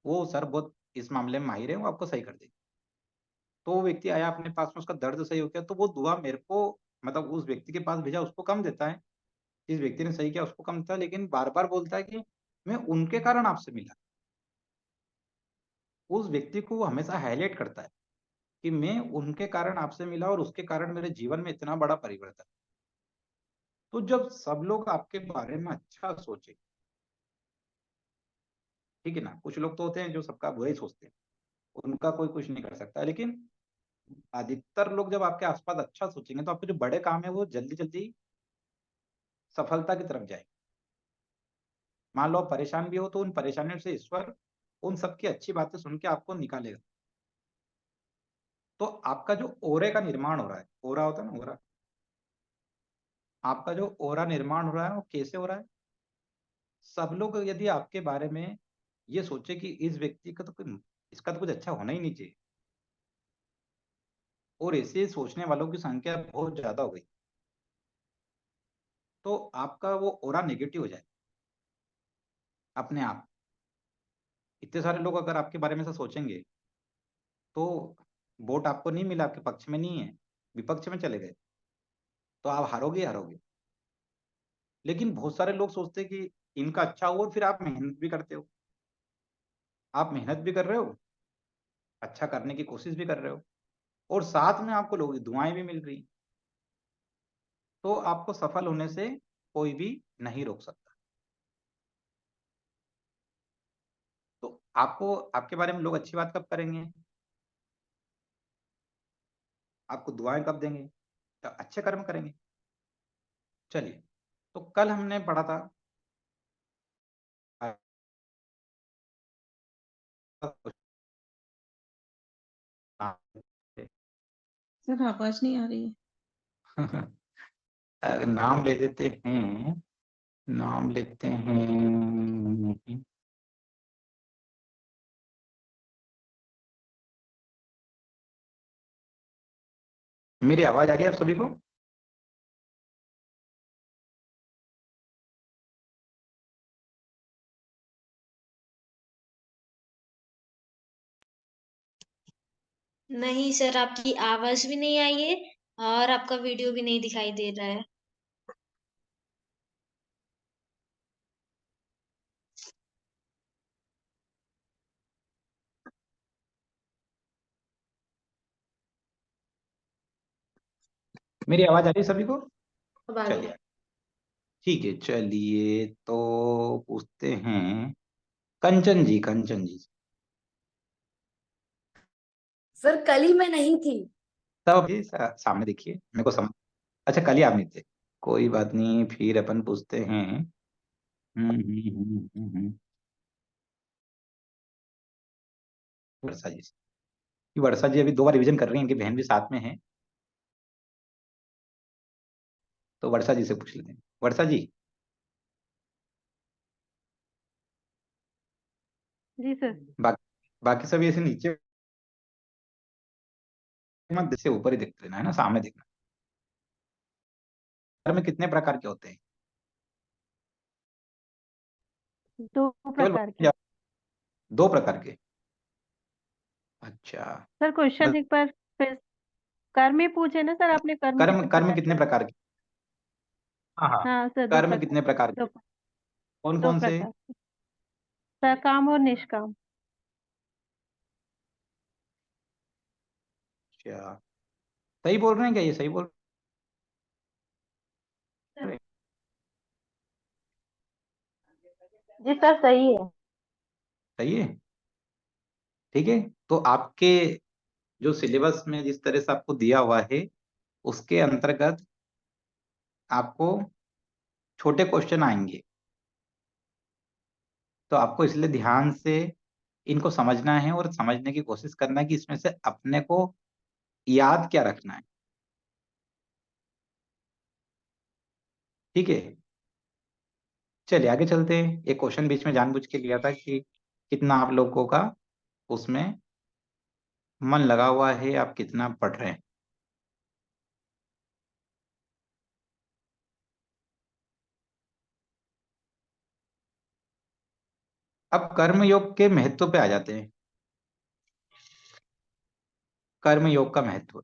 Speaker 3: वो सर बहुत इस मामले में माहिर है, वो आपको सही कर देंगे। तो वो व्यक्ति आया अपने पास में, उसका दर्द सही हो गया, तो वो दुआ मेरे को, मतलब उस व्यक्ति के पास भेजा, उसको कम देता है, जिस व्यक्ति ने सही किया उसको कम था, लेकिन बार बार बोलता है कि मैं उनके कारण आपसे मिला। उस व्यक्ति को वो हमेशा हाईलाइट करता है कि मैं उनके कारण आपसे मिला और उसके कारण मेरे जीवन में इतना बड़ा परिवर्तन। तो जब सब लोग आपके बारे में अच्छा सोचे, ठीक है ना, कुछ लोग तो होते हैं जो सबका बुरा ही सोचते हैं, उनका कोई कुछ नहीं कर सकता, लेकिन अधिकतर लोग जब आपके आसपास अच्छा सोचेंगे तो आपके जो बड़े काम है वो जल्दी जल्दी सफलता की तरफ जाएंगे। मान लो आप परेशान भी हो तो उन परेशानियों से ईश्वर उन सबकी अच्छी बातें सुन के आपको निकालेगा। तो आपका जो ओरे का निर्माण हो रहा है, ओरा होता है ना, ओरा, आपका जो ओरा निर्माण हो रहा है वो कैसे हो रहा है, सब लोग यदि आपके बारे में ये सोचे कि इस व्यक्ति का तो कोई, इसका तो कुछ अच्छा होना ही नहीं चाहिए, और ऐसे सोचने वालों की संख्या बहुत ज्यादा हो गई, तो आपका वो ओरा नेगेटिव हो जाए अपने आप। इतने सारे लोग अगर आपके बारे में ऐसा सोचेंगे तो वोट आपको नहीं मिला, आपके पक्ष में नहीं है, विपक्ष में चले गए, तो आप हारोगे ही हारोगे। लेकिन बहुत सारे लोग सोचते हैं कि इनका अच्छा हुआ और फिर आप मेहनत भी करते हो, आप मेहनत भी कर रहे हो, अच्छा करने की कोशिश भी कर रहे हो, और साथ में आपको लोगों की दुआएं भी मिल रही, तो आपको सफल होने से कोई भी नहीं रोक सकता। तो आपको आपके बारे में लोग अच्छी बात कब करेंगे, आपको दुआएं कब देंगे, तो अच्छे कर्म करेंगे। चलिए, तो कल हमने पढ़ा था
Speaker 1: सर आवाज नहीं आ रही है।
Speaker 3: अगर नाम ले देते हैं, नाम लेते हैं, मेरी आवाज आ रही है आप सभी को?
Speaker 6: नहीं सर, आपकी आवाज भी नहीं आई है और आपका वीडियो भी नहीं दिखाई दे रहा है।
Speaker 3: मेरी आवाज आ रही है सभी को?
Speaker 6: अब आ
Speaker 3: चलिए
Speaker 6: गया।
Speaker 3: ठीक है, चलिए तो पूछते हैं कंचन जी, कंचन जी।
Speaker 6: सर कल ही मैं नहीं थी।
Speaker 3: तब अभी सामने देखिए, मेरे को समझ, अच्छा कल ही आप नहीं थे, कोई बात नहीं, फिर अपन पूछते हैं। वर्षा जी से। कि वर्षा जी अभी 2 बार रिवीजन कर रही हैं, इनकी बहन भी साथ में है, तो वर्षा जी से पूछ लेते हैं। वर्षा जी,
Speaker 2: जी सर।
Speaker 3: बाकी बाकी सभी ऐसे नीचे मत, से ऊपर ही देखते रहना है ना, सामने देखना। घर में कितने प्रकार के होते हैं?
Speaker 2: 2
Speaker 3: केवल
Speaker 2: प्रकार के।
Speaker 3: 2 प्रकार के? अच्छा,
Speaker 2: सर क्वेश्चन एक बार फिर कर्म ही पूछे ना सर, आपने कर्म
Speaker 3: कर्म,
Speaker 2: कितने
Speaker 3: कर्म
Speaker 2: प्रकार
Speaker 3: कितने
Speaker 2: के।
Speaker 3: प्रकार के? हाँ हाँ,
Speaker 2: हाँ सर, दो
Speaker 3: कर्म
Speaker 2: प्रकार।
Speaker 3: कितने प्रकार
Speaker 2: दो
Speaker 3: के, कौन
Speaker 2: दो
Speaker 3: कौन से?
Speaker 2: प्रकार। सकाम और निष्काम।
Speaker 3: अच्छा, सही बोल रहे हैं क्या, ये सही बोल रहे हैं?
Speaker 2: जी सर सही है।
Speaker 3: सही है, ठीक है। तो आपके जो सिलेबस में जिस तरह से आपको दिया हुआ है, उसके अंतर्गत आपको छोटे क्वेश्चन आएंगे, तो आपको इसलिए ध्यान से इनको समझना है और समझने की कोशिश करना है कि इसमें से अपने को याद क्या रखना है, ठीक है। चलिए आगे चलते हैं। एक क्वेश्चन बीच में जानबूझ के लिया था कि कितना आप लोगों का उसमें मन लगा हुआ है, आप कितना पढ़ रहे हैं। अब कर्म योग के महत्व पे आ जाते हैं। कर्म योग का महत्व,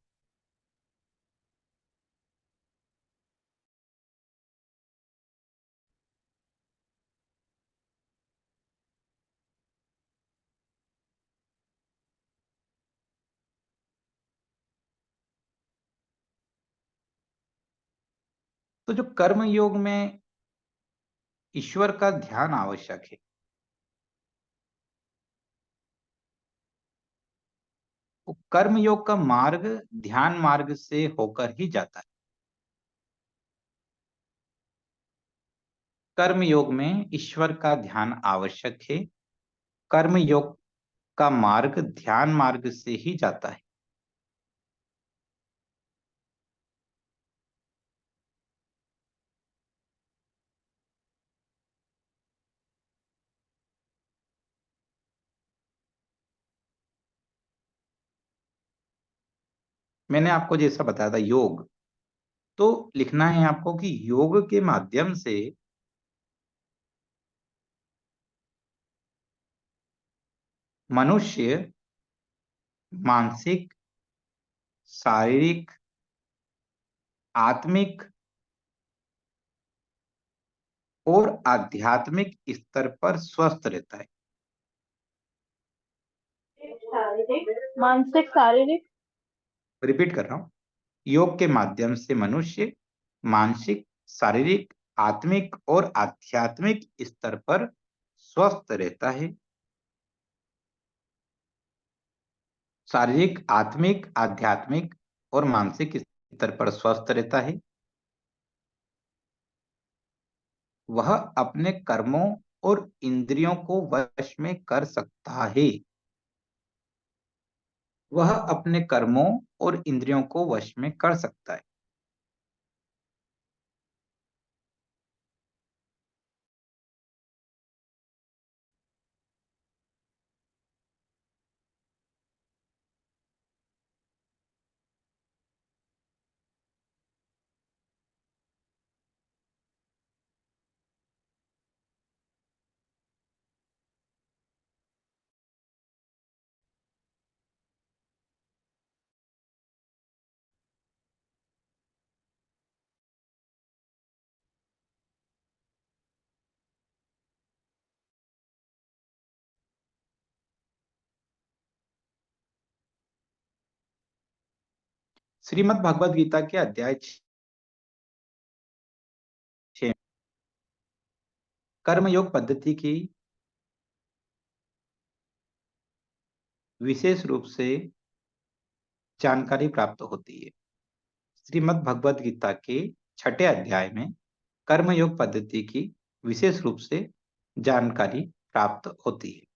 Speaker 3: तो जो कर्म योग में ईश्वर का ध्यान आवश्यक है, वो कर्म योग का मार्ग ध्यान मार्ग से होकर ही जाता है। कर्म योग में ईश्वर का ध्यान आवश्यक है, कर्म योग का मार्ग ध्यान मार्ग से ही जाता है। मैंने आपको जैसा बताया था योग, तो लिखना है आपको कि योग के माध्यम से मनुष्य मानसिक, शारीरिक, आत्मिक और आध्यात्मिक स्तर पर स्वस्थ रहता है।
Speaker 2: मानसिक, शारीरिक,
Speaker 3: रिपीट कर रहा हूं, योग के माध्यम से मनुष्य मानसिक, शारीरिक, आत्मिक और आध्यात्मिक स्तर पर स्वस्थ रहता है। शारीरिक, आत्मिक, आध्यात्मिक और मानसिक स्तर पर स्वस्थ रहता है। वह अपने कर्मों और इंद्रियों को वश में कर सकता है। वह अपने कर्मों और इंद्रियों को वश में कर सकता है। श्रीमद् भगवद गीता के अध्याय 6 कर्मयोग पद्धति की विशेष रूप से जानकारी प्राप्त होती है। श्रीमद् भगवद गीता के 6ठे अध्याय में कर्मयोग पद्धति की विशेष रूप से जानकारी प्राप्त होती है।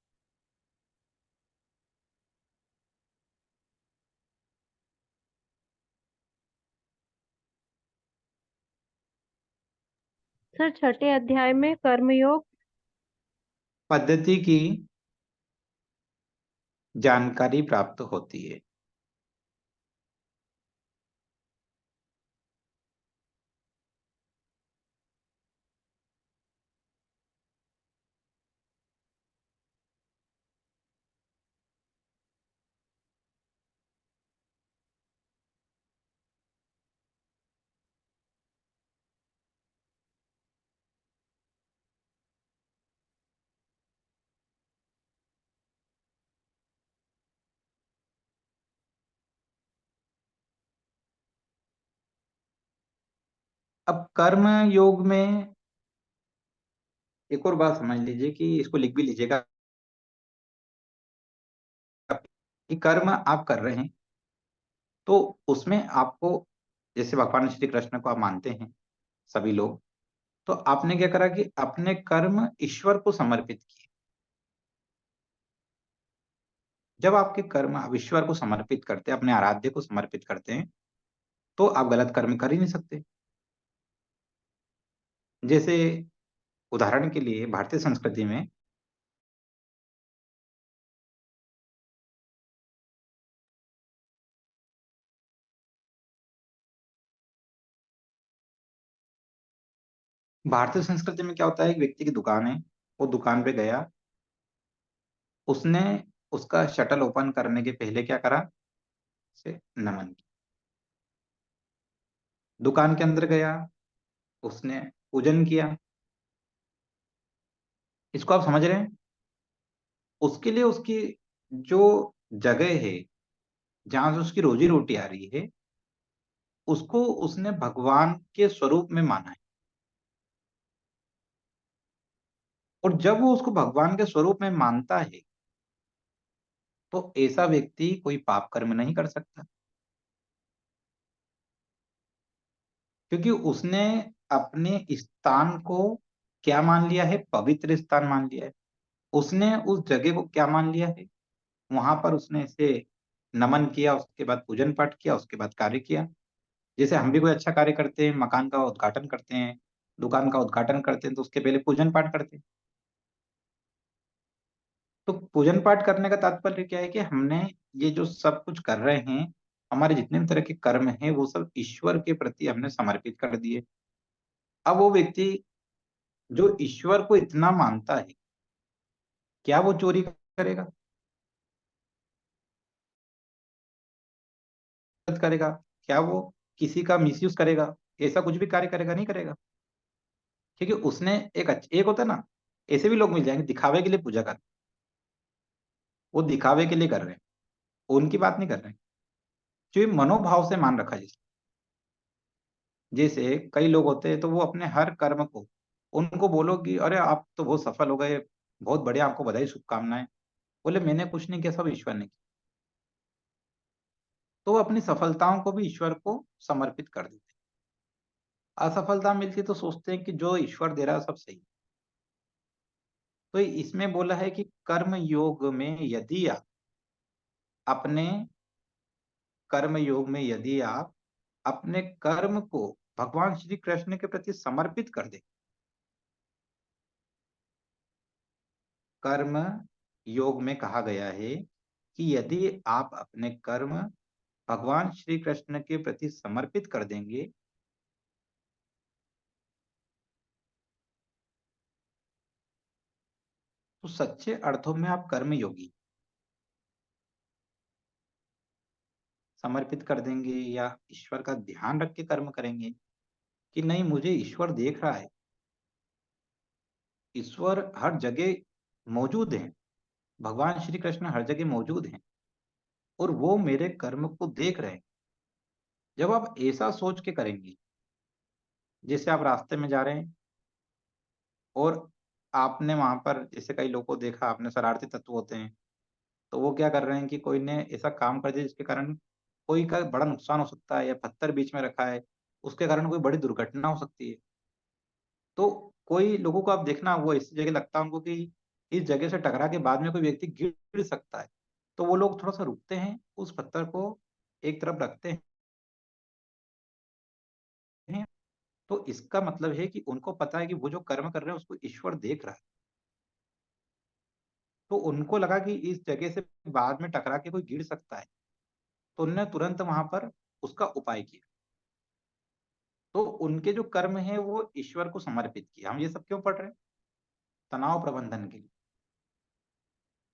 Speaker 2: सर 6ठे अध्याय में कर्मयोग
Speaker 3: पद्धति की जानकारी प्राप्त होती है। अब कर्म योग में एक और बात समझ लीजिए कि इसको लिख भी लीजिएगा कि कर्म आप कर रहे हैं तो उसमें आपको, जैसे भगवान श्री कृष्ण को आप मानते हैं सभी लोग, तो आपने क्या करा कि अपने कर्म ईश्वर को समर्पित किए। जब आपके कर्म आप ईश्वर को समर्पित करते हैं, अपने आराध्य को समर्पित करते हैं, तो आप गलत कर्म कर ही नहीं सकते। जैसे उदाहरण के लिए भारतीय संस्कृति में क्या होता है, एक व्यक्ति की दुकान है, वो दुकान पे गया, उसने उसका शटल ओपन करने के पहले क्या करा, उसे नमन किया। दुकान के अंदर गया, उसने पूजन किया। इसको आप समझ रहे हैं? उसके लिए उसकी जो जगह है जहां से उसकी रोजी रोटी आ रही है, उसको उसने भगवान के स्वरूप में माना है। और जब वो उसको भगवान के स्वरूप में मानता है तो ऐसा व्यक्ति कोई पाप कर्म नहीं कर सकता, क्योंकि उसने अपने स्थान को क्या मान लिया है, पवित्र स्थान मान लिया है। उसने उस जगह को क्या मान लिया है, वहां पर उसने इसे नमन किया, उसके बाद पूजन पाठ किया, उसके बाद कार्य किया। जैसे हम भी कोई अच्छा कार्य करते हैं, मकान का उद्घाटन करते हैं, दुकान का उद्घाटन करते हैं, तो उसके पहले पूजन पाठ करते हैं। तो पूजन पाठ करने का तात्पर्य क्या है कि हमने ये जो सब कुछ कर रहे हैं, हमारे जितने भी तरह के कर्म हैं, वो सब ईश्वर के प्रति हमने समर्पित कर दिए। अब वो व्यक्ति जो ईश्वर को इतना मानता है, क्या वो चोरी करेगा? करेगा? क्या वो किसी का मिसयूज करेगा? ऐसा कुछ भी कार्य करेगा? नहीं करेगा, क्योंकि उसने एक होता है ना, ऐसे भी लोग मिल जाएंगे दिखावे के लिए पूजा कर, वो दिखावे के लिए कर रहे हैं, उनकी बात नहीं कर रहे हैं, जो ये मनोभाव से मान रखा है। जैसे कई लोग होते हैं तो वो अपने हर कर्म को, उनको बोलो कि अरे आप तो बहुत सफल हो गए, बहुत बढ़िया, आपको बधाई शुभकामनाएं, बोले मैंने कुछ नहीं किया, सब ईश्वर ने किया। तो वो अपनी सफलताओं को भी ईश्वर को समर्पित कर देते हैं। असफलता मिलती तो सोचते हैं कि जो ईश्वर दे रहा है सब सही है। तो इसमें बोला है कि कर्म योग में यदि आप अपने कर्म योग में यदि आप अपने कर्म को भगवान श्री कृष्ण के प्रति समर्पित कर दे, कर्म योग में कहा गया है कि यदि आप अपने कर्म भगवान श्री कृष्ण के प्रति समर्पित कर देंगे, तो सच्चे अर्थों में आप कर्म योगी। समर्पित कर देंगे या ईश्वर का ध्यान रख के कर्म करेंगे कि नहीं, मुझे ईश्वर देख रहा है, ईश्वर हर जगह मौजूद है, भगवान श्री कृष्ण हर जगह मौजूद हैं और वो मेरे कर्म को देख रहे हैं। जब आप ऐसा सोच के करेंगे, जैसे आप रास्ते में जा रहे हैं और आपने वहां पर, जैसे कई लोगों को देखा आपने, शरारती तत्व होते हैं, तो वो क्या कर रहे हैं कि कोई ने ऐसा काम कर दिया जिसके कारण कोई का बड़ा नुकसान हो सकता है, या पत्थर बीच में रखा है, उसके कारण कोई बड़ी दुर्घटना हो सकती है। तो कोई लोगों को आप देखना, वो इस जगह लगता है उनको कि इस जगह से टकरा के बाद में कोई व्यक्ति गिर सकता है, तो वो लोग थोड़ा सा रुकते हैं, उस पत्थर को एक तरफ रखते हैं। तो इसका मतलब है कि उनको पता है कि वो जो कर्म कर रहे हैं उसको ईश्वर देख रहा है। तो उनको लगा कि इस जगह से बाद में टकरा के कोई गिर सकता है, तो उन्होंने तुरंत वहां पर उसका उपाय किया। तो उनके जो कर्म है वो ईश्वर को समर्पित किया। हम ये सब क्यों पढ़ रहे हैं? तनाव प्रबंधन के लिए।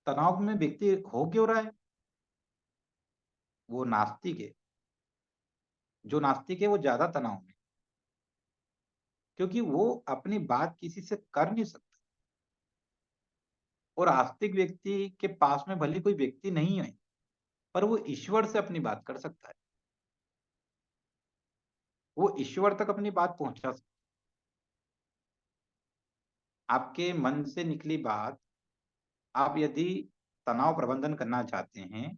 Speaker 3: तनाव में व्यक्ति हो क्यों रहा है? वो नास्तिक है। जो नास्तिक है वो ज्यादा तनाव में, क्योंकि वो अपनी बात किसी से कर नहीं सकता। और आस्तिक व्यक्ति के पास में भले कोई व्यक्ति नहीं है, पर वो ईश्वर से अपनी बात कर सकता है, वो ईश्वर तक अपनी बात पहुंचा सकता है। आपके मन से निकली बात, आप यदि तनाव प्रबंधन करना चाहते हैं,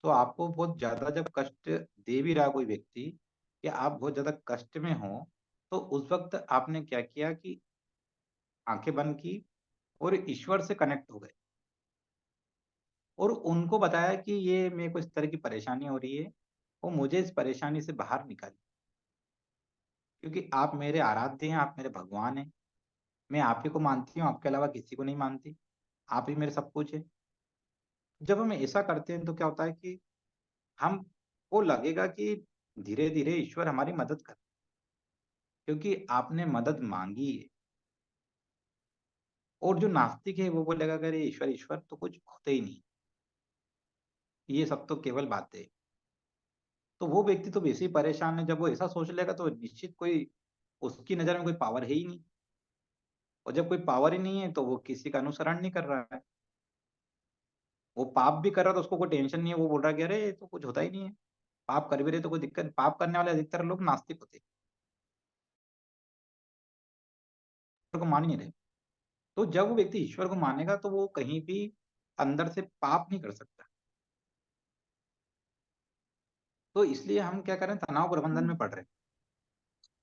Speaker 3: तो आपको बहुत ज्यादा जब कष्ट दे भी रहा कोई व्यक्ति, या आप बहुत ज्यादा कष्ट में हो, तो उस वक्त आपने क्या किया कि आंखें बंद की और ईश्वर से कनेक्ट हो गए और उनको बताया कि ये मेरे को इस तरह की परेशानी हो रही है, वो मुझे इस परेशानी से बाहर निकाले, क्योंकि आप मेरे आराध्य हैं, आप मेरे भगवान हैं, मैं आप ही को मानती हूँ, आपके अलावा किसी को नहीं मानती, आप ही मेरे सब कुछ है। जब हम ऐसा करते हैं तो क्या होता है कि हमको लगेगा कि धीरे धीरे ईश्वर हमारी मदद कर, क्योंकि आपने मदद मांगी है। और जो नास्तिक है वो बोलेगा अगर ये ईश्वर ईश्वर तो कुछ होते ही नहीं, ये सब तो केवल बातें है। तो वो व्यक्ति तो वैसे ही परेशान है, जब वो ऐसा सोच लेगा तो निश्चित कोई, उसकी नजर में कोई पावर है ही नहीं, और जब कोई पावर ही नहीं है तो वो किसी का अनुसरण नहीं कर रहा है। वो पाप भी कर रहा है तो उसको कोई टेंशन नहीं है, वो बोल रहा है कि अरे ये तो कुछ होता ही नहीं है, पाप कर भी रहे तो कोई दिक्कत। पाप करने वाले अधिकतर लोग नास्तिक होते हैं, ईश्वर को मान ही नहीं रहे। तो जब वो व्यक्ति ईश्वर को मानेगा तो वो कहीं भी अंदर से पाप नहीं कर सकता। तो इसलिए हम क्या करें, तनाव प्रबंधन में पढ़ रहे हैं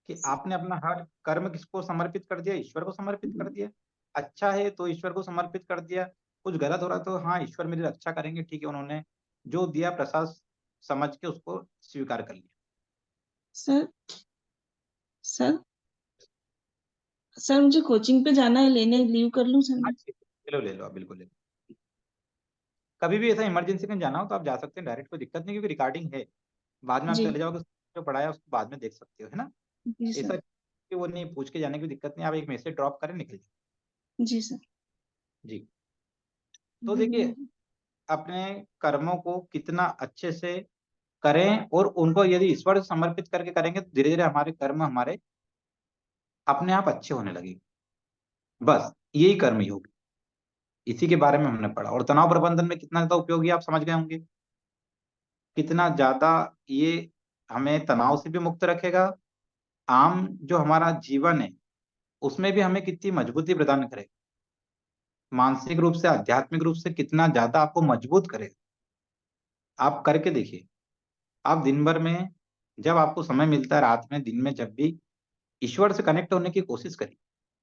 Speaker 3: कि आपने अपना हर कर्म किसको समर्पित कर दिया? ईश्वर को समर्पित कर दिया। अच्छा है तो ईश्वर को समर्पित कर दिया, कुछ गलत हो रहा तो हाँ ईश्वर मेरी रक्षा करेंगे, ठीक है, उन्होंने जो दिया प्रसाद समझ के उसको स्वीकार कर लिया।
Speaker 7: सर सर सर मुझे कोचिंग पे जाना है, लेने लीव कर लूं सर मैं?
Speaker 3: लो ले लो, आप बिल्कुल ले लो। कभी भी ऐसा इमरजेंसी में जाना हो तो आप जा सकते हैं डायरेक्ट, कोई दिक्कत नहीं, क्योंकि रिकॉर्डिंग है, बाद में आप
Speaker 7: जी
Speaker 3: चले जाओगे, जो पढ़ाया उसको बाद में देख सकते हो, है ना।
Speaker 7: जी
Speaker 3: ऐसा
Speaker 7: सर।
Speaker 3: कि वो नहीं पूछ के जाने की दिक्कत नहीं, आप एक मैसेज ड्रॉप करें निकल जाए।
Speaker 7: जी सर।
Speaker 3: जी। तो देखिए, अपने कर्मों को कितना अच्छे से करें और उनको यदि ईश्वर से समर्पित करके करेंगे तो धीरे धीरे हमारे कर्म हमारे अपने आप अच्छे होने लगेंगे। बस यही कर्म योग, इसी के बारे में हमने पढ़ा। और तनाव प्रबंधन में कितना ज्यादा उपयोगी आप समझ गए होंगे, कितना ज्यादा ये हमें तनाव से भी मुक्त रखेगा, आम जो हमारा जीवन है उसमें भी हमें कितनी मजबूती प्रदान करेगा, मानसिक रूप से आध्यात्मिक रूप से कितना ज्यादा आपको मजबूत करेगा। आप करके देखिए, आप दिन भर में जब आपको समय मिलता है, रात में, दिन में, जब भी ईश्वर से कनेक्ट होने की कोशिश करिए।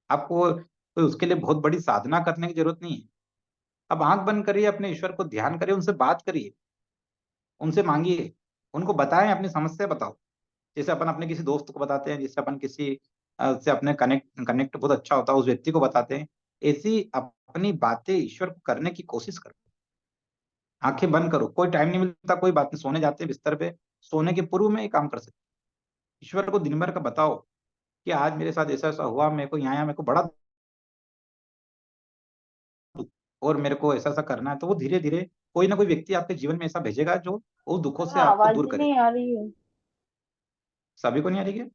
Speaker 3: आपको कोई उसके लिए बहुत बड़ी साधना करने की जरूरत नहीं है। अब आंख बंद करिए, अपने ईश्वर को ध्यान करिए, उनसे बात करिए, उनसे मांगिए, उनको बताएं, अपनी समस्या बताओ। जैसे अपन अपने किसी दोस्त को बताते हैं, जिससे अपन किसी से अपने कनेक्ट बहुत अच्छा होता है, उस व्यक्ति को बताते हैं, ऐसी अपनी बातें ईश्वर को करने की कोशिश करो। आंखें बंद करो, कोई टाइम नहीं मिलता, कोई बात नहीं, सोने जाते हैं बिस्तर पे, सोने के पूर्व में ये काम कर सकते। ईश्वर को दिन भर का बताओ कि आज मेरे साथ ऐसा ऐसा हुआ, मेरे को यहाँ मेरे को बड़ा और मेरे को ऐसा ऐसा करना है, तो वो धीरे धीरे कोई ना कोई व्यक्ति आपके जीवन में ऐसा भेजेगा जो उस दुखों से आपको
Speaker 2: आवाज
Speaker 3: दूर
Speaker 2: ही
Speaker 3: करे।
Speaker 2: नहीं आ रही है।
Speaker 3: सभी को नहीं आ रही है?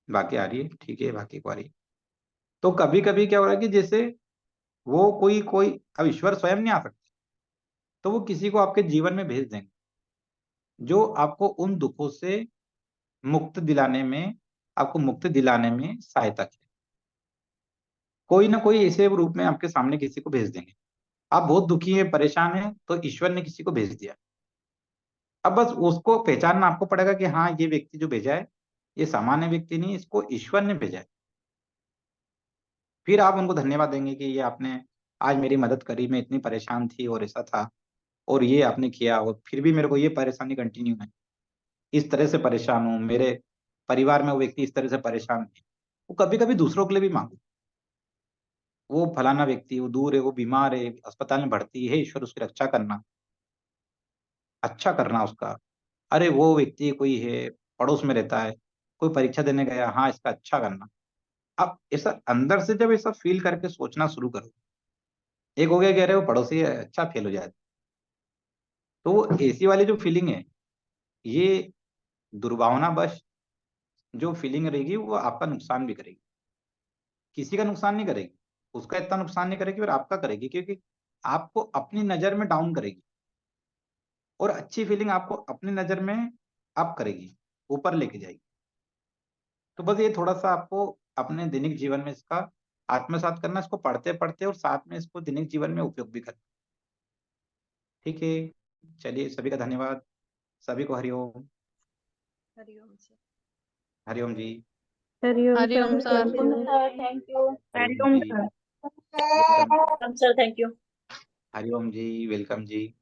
Speaker 3: बाकी आ रही है, ठीक है, बाकी को आ रही है। तो कभी कभी क्या हो रहा है कि जैसे वो कोई कोई अब ईश्वर स्वयं नहीं आ सकते, तो वो किसी को आपके जीवन में भेज देंगे जो आपको उन दुखों से मुक्त दिलाने में, आपको मुक्ति दिलाने में सहायता करे। कोई ना कोई ऐसे रूप में आपके सामने किसी को भेज देंगे। आप बहुत दुखी हैं, परेशान हैं, तो ईश्वर ने किसी को भेज दिया। अब बस उसको पहचानना आपको पड़ेगा कि हाँ, ये व्यक्ति जो भेजा है ये सामान्य व्यक्ति नहीं, इसको ईश्वर ने भेजा है। फिर आप उनको धन्यवाद देंगे कि ये आपने आज मेरी मदद करी, मैं इतनी परेशान थी और ऐसा था, और ये आपने किया, और फिर भी मेरे को ये परेशानी कंटिन्यू है, इस तरह से परेशान हूँ, मेरे परिवार में वो व्यक्ति इस तरह से परेशान है। वो कभी कभी दूसरों के लिए भी मांगो, वो फलाना व्यक्ति, वो दूर है, वो बीमार है, अस्पताल में भर्ती है, ईश्वर उसकी रक्षा करना, अच्छा करना उसका। अरे वो व्यक्ति कोई है, पड़ोस में रहता है, कोई परीक्षा देने गया, हाँ इसका अच्छा करना। आप ऐसा अंदर से जब ऐसा फील करके सोचना शुरू करो, एक हो गया कह रहे हो पड़ोसी है, अच्छा फेल हो जाए, तो वो ऐसी वाली जो फीलिंग है, ये दुर्भावना बस जो फीलिंग रहेगी वो आपका नुकसान भी करेगी। किसी का नुकसान नहीं करेगी, उसका इतना नुकसान नहीं करेगी और आपका करेगी, क्योंकि आपको अपनी नजर में डाउन करेगी, और अच्छी फीलिंग आपको अपनी नजर में अप करेगी, ऊपर लेके जाएगी। तो बस ये थोड़ा सा आपको अपने दैनिक जीवन में इसका आत्मसात करना, इसको पढ़ते पढ़ते और साथ में इसको दैनिक जीवन में उपयोग भी करना। ठीक है, चलिए, सभी का धन्यवाद, सभी को हरिओम।
Speaker 5: हरिओम सर।
Speaker 3: हरिओम जी।
Speaker 2: हरिओम
Speaker 1: हरिओम
Speaker 2: sir,
Speaker 1: sir.
Speaker 2: Sir thank you.
Speaker 3: हरिओम जी, वेलकम।
Speaker 4: Sir thank you.
Speaker 3: हरिओम जी, वेलकम जी।